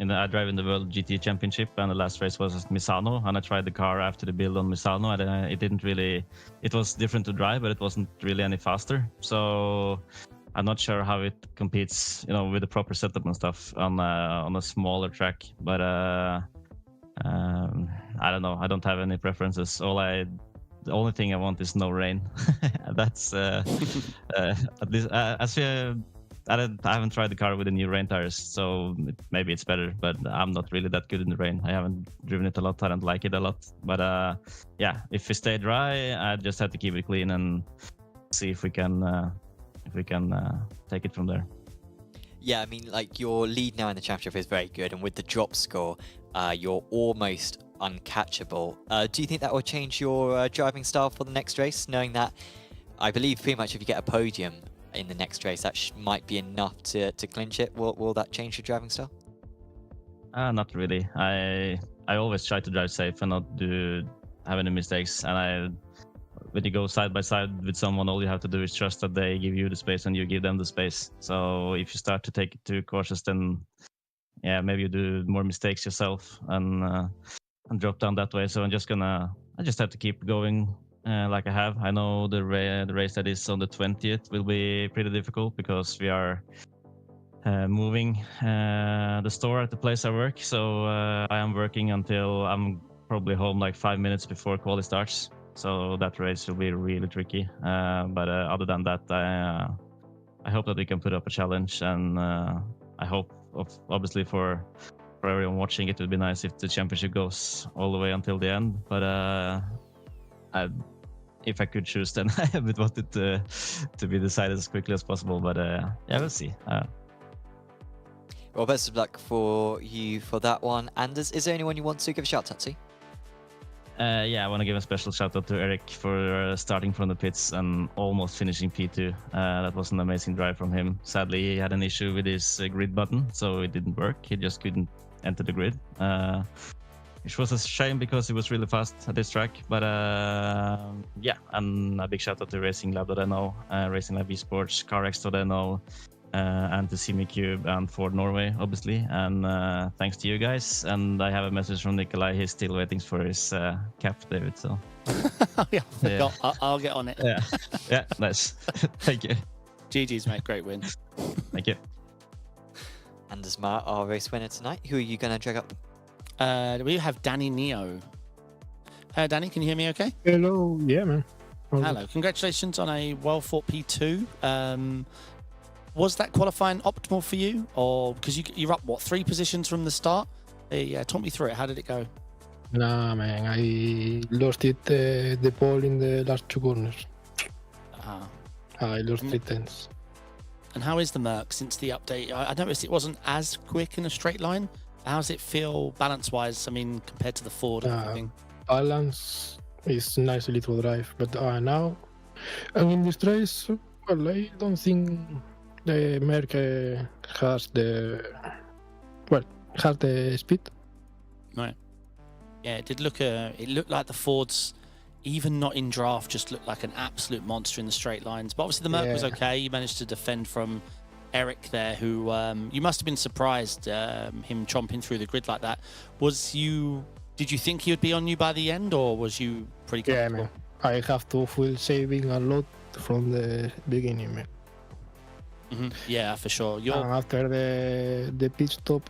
I drive in the World GT Championship, and the last race was at Misano, and I tried the car after the build on Misano, and it didn't really. It was different to drive, but it wasn't really any faster. So I'm not sure how it competes, you know, with the proper setup and stuff on a smaller track. But I don't know. I don't have any preferences. The only thing I want is no rain. That's at least I haven't tried the car with the new rain tires, so maybe it's better, but I'm not really that good in the rain. I haven't driven it a lot. I don't like it a lot. But yeah, if we stay dry, I just have to keep it clean and see if we can take it from there. Yeah, I mean, like, your lead now in the championship is very good, and with the drop score, you're almost uncatchable. Do you think that will change your driving style for the next race, knowing that I believe pretty much if you get a podium in the next race, that might be enough to clinch it? Will that change your driving style? Not really. I always try to drive safe and not have any mistakes. And when you go side by side with someone, all you have to do is trust that they give you the space and you give them the space. So if you start to take it too cautious, then yeah, maybe you do more mistakes yourself and drop down that way. So I just have to keep going like I have. I know the race that is on the 20th will be pretty difficult because we are moving the store at the place I work. So I am working until I'm probably home like 5 minutes before quali starts. So that race will be really tricky. But other than that, I hope that we can put up a challenge, and I hope, obviously, for everyone watching, it would be nice if the championship goes all the way until the end. But if I could choose, then I would want it to be decided as quickly as possible. But yeah, we'll see. Well, best of luck for you for that one. And is there anyone you want to give a shout out to? Yeah, I want to give a special shout out to Eric for starting from the pits and almost finishing P2. That was an amazing drive from him. Sadly, he had an issue with his grid button, so it didn't work. He just couldn't enter the grid, which was a shame because he was really fast at this track. But yeah, and a big shout out to Racing Lab that I know, Racing Lab esports, CarX that I know, and to CMeCube and Ford Norway, obviously. And thanks to you guys. And I have a message from Nikolai. He's still waiting for his cap, David. So yeah, I'll get on it. Yeah, yeah, nice. Thank you. GG's, mate. Great win. Thank you. Anders Meyer, our race winner tonight. Who are you going to drag up? We have Danny Neo. Danny, can you hear me okay? Hello. Yeah, man. Hello. Congratulations on a well-fought P2. Was that qualifying optimal for you? Or because you're up, what, 3 positions from the start? Talk me through it. How did it go? Nah, man. I lost it, the pole in the last 2 corners. I lost 3 tenths. And how is the Merc since the update? I noticed it wasn't as quick in a straight line. How does it feel balance-wise, I mean, compared to the Ford and everything? Balance, It's nicely to drive. But now, and in this race, well, I don't think the Merc has the speed. Right. Yeah, it did look. It looked like the Fords, even not in draft, just looked like an absolute monster in the straight lines. But obviously the Merc was okay. You managed to defend from Eric there, who you must have been surprised him chomping through the grid like that. Did you think he would be on you by the end, or was you pretty comfortable? Yeah, man. I have to full saving a lot from the beginning, man. Yeah, for sure. And after the pit stop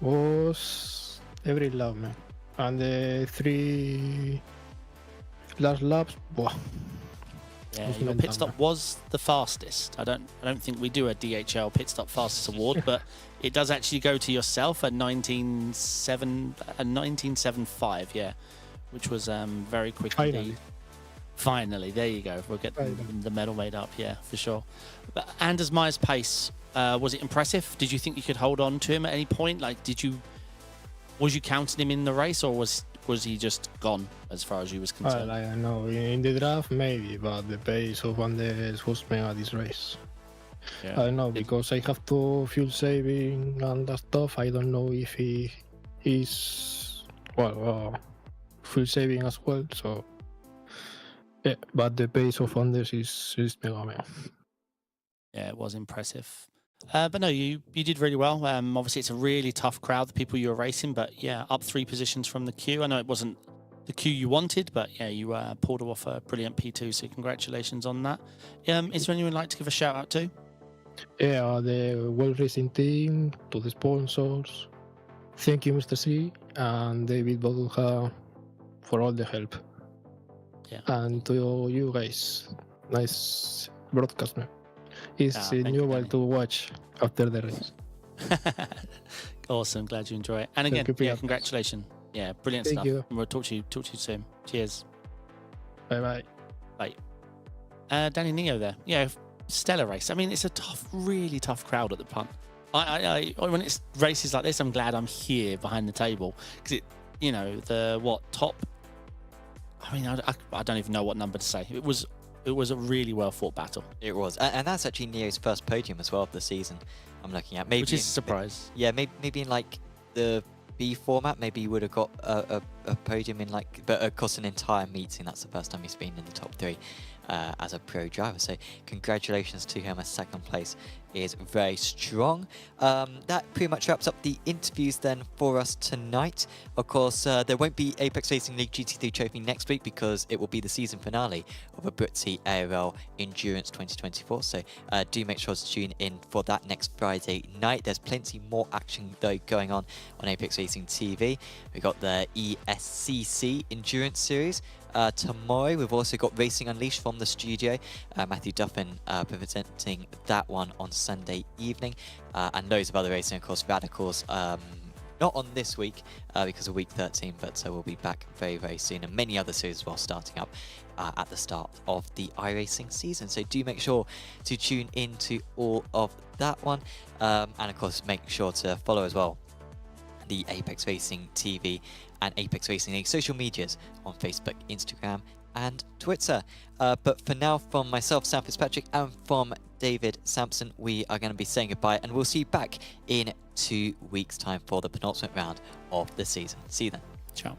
was every lap, man. And the 3 last laps, yeah, your pit stop was the fastest. I don't think we do a DHL pit stop fastest award, but it does actually go to yourself at 19.75, yeah, which was very quick indeed. Finally, there you go. We'll get the medal made up, yeah, for sure. But Anders Meyer's pace, was it impressive? Did you think you could hold on to him at any point? Like, was you counting him in the race, or was he just gone as far as you was concerned? Well, I don't know. In the draft, maybe, but the pace of Anders was mega this race. Yeah. I don't know, because I have to fuel saving and that stuff. I don't know if he is full saving as well. So yeah, but the pace of Anders is mega, man. Yeah, it was impressive. But no, you did really well. Obviously, it's a really tough crowd, the people you were racing, but yeah, up 3 positions from the queue. I know it wasn't the queue you wanted, but yeah, you pulled off a brilliant P2, so congratulations on that. Is there anyone you'd like to give a shout out to? Yeah, the World Racing team, to the sponsors. Thank you, Mr. C and David Boduja, for all the help. Yeah. And to you guys, nice broadcast, man. It's enjoyable to watch after the race. Awesome, glad you enjoy it. And again, congratulations. Yeah, brilliant stuff. You. And we'll talk to you soon. Cheers. Bye. Danny Neo there. Yeah, stellar race. I mean, it's a really tough crowd at the punt. I when it's races like this, I'm glad I'm here behind the table, because top. I mean, I don't even know what number to say. It was a really well fought battle. It was, and that's actually Neo's first podium as well of the season. I'm looking at, maybe, which is a surprise. Maybe in like the B format, maybe you would have got a podium in but across an entire meeting. That's the first time he's been in the top 3 as a pro driver. So congratulations to him. A second place is very strong. That pretty much wraps up the interviews then for us tonight. Of course, there won't be Apex Racing League GT3 Trophy next week, because it will be the season finale of a Britsy ARL Endurance 2024. So do make sure to tune in for that next Friday night. There's plenty more action though going on Apex Racing TV. We've got the ESCC Endurance Series. Tomorrow we've also got Racing Unleashed from the studio. Matthew Duffin presenting that one on Sunday evening, and loads of other racing, of course. Radicals not on this week because of week 13, but we'll be back very, very soon, and many other series as well starting up at the start of the iRacing season. So do make sure to tune into all of that one, and of course make sure to follow as well the Apex Racing TV and Apex Racing League social medias on Facebook, Instagram and Twitter. But for now, from myself, Sam Fitzpatrick, and from David Sampson, we are going to be saying goodbye, and we'll see you back in 2 weeks' time for the penultimate round of the season. See you then. Ciao.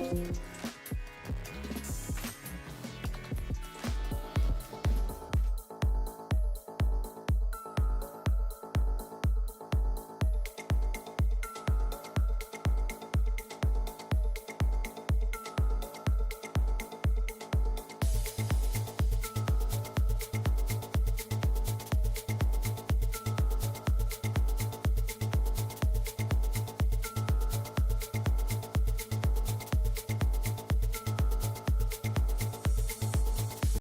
you.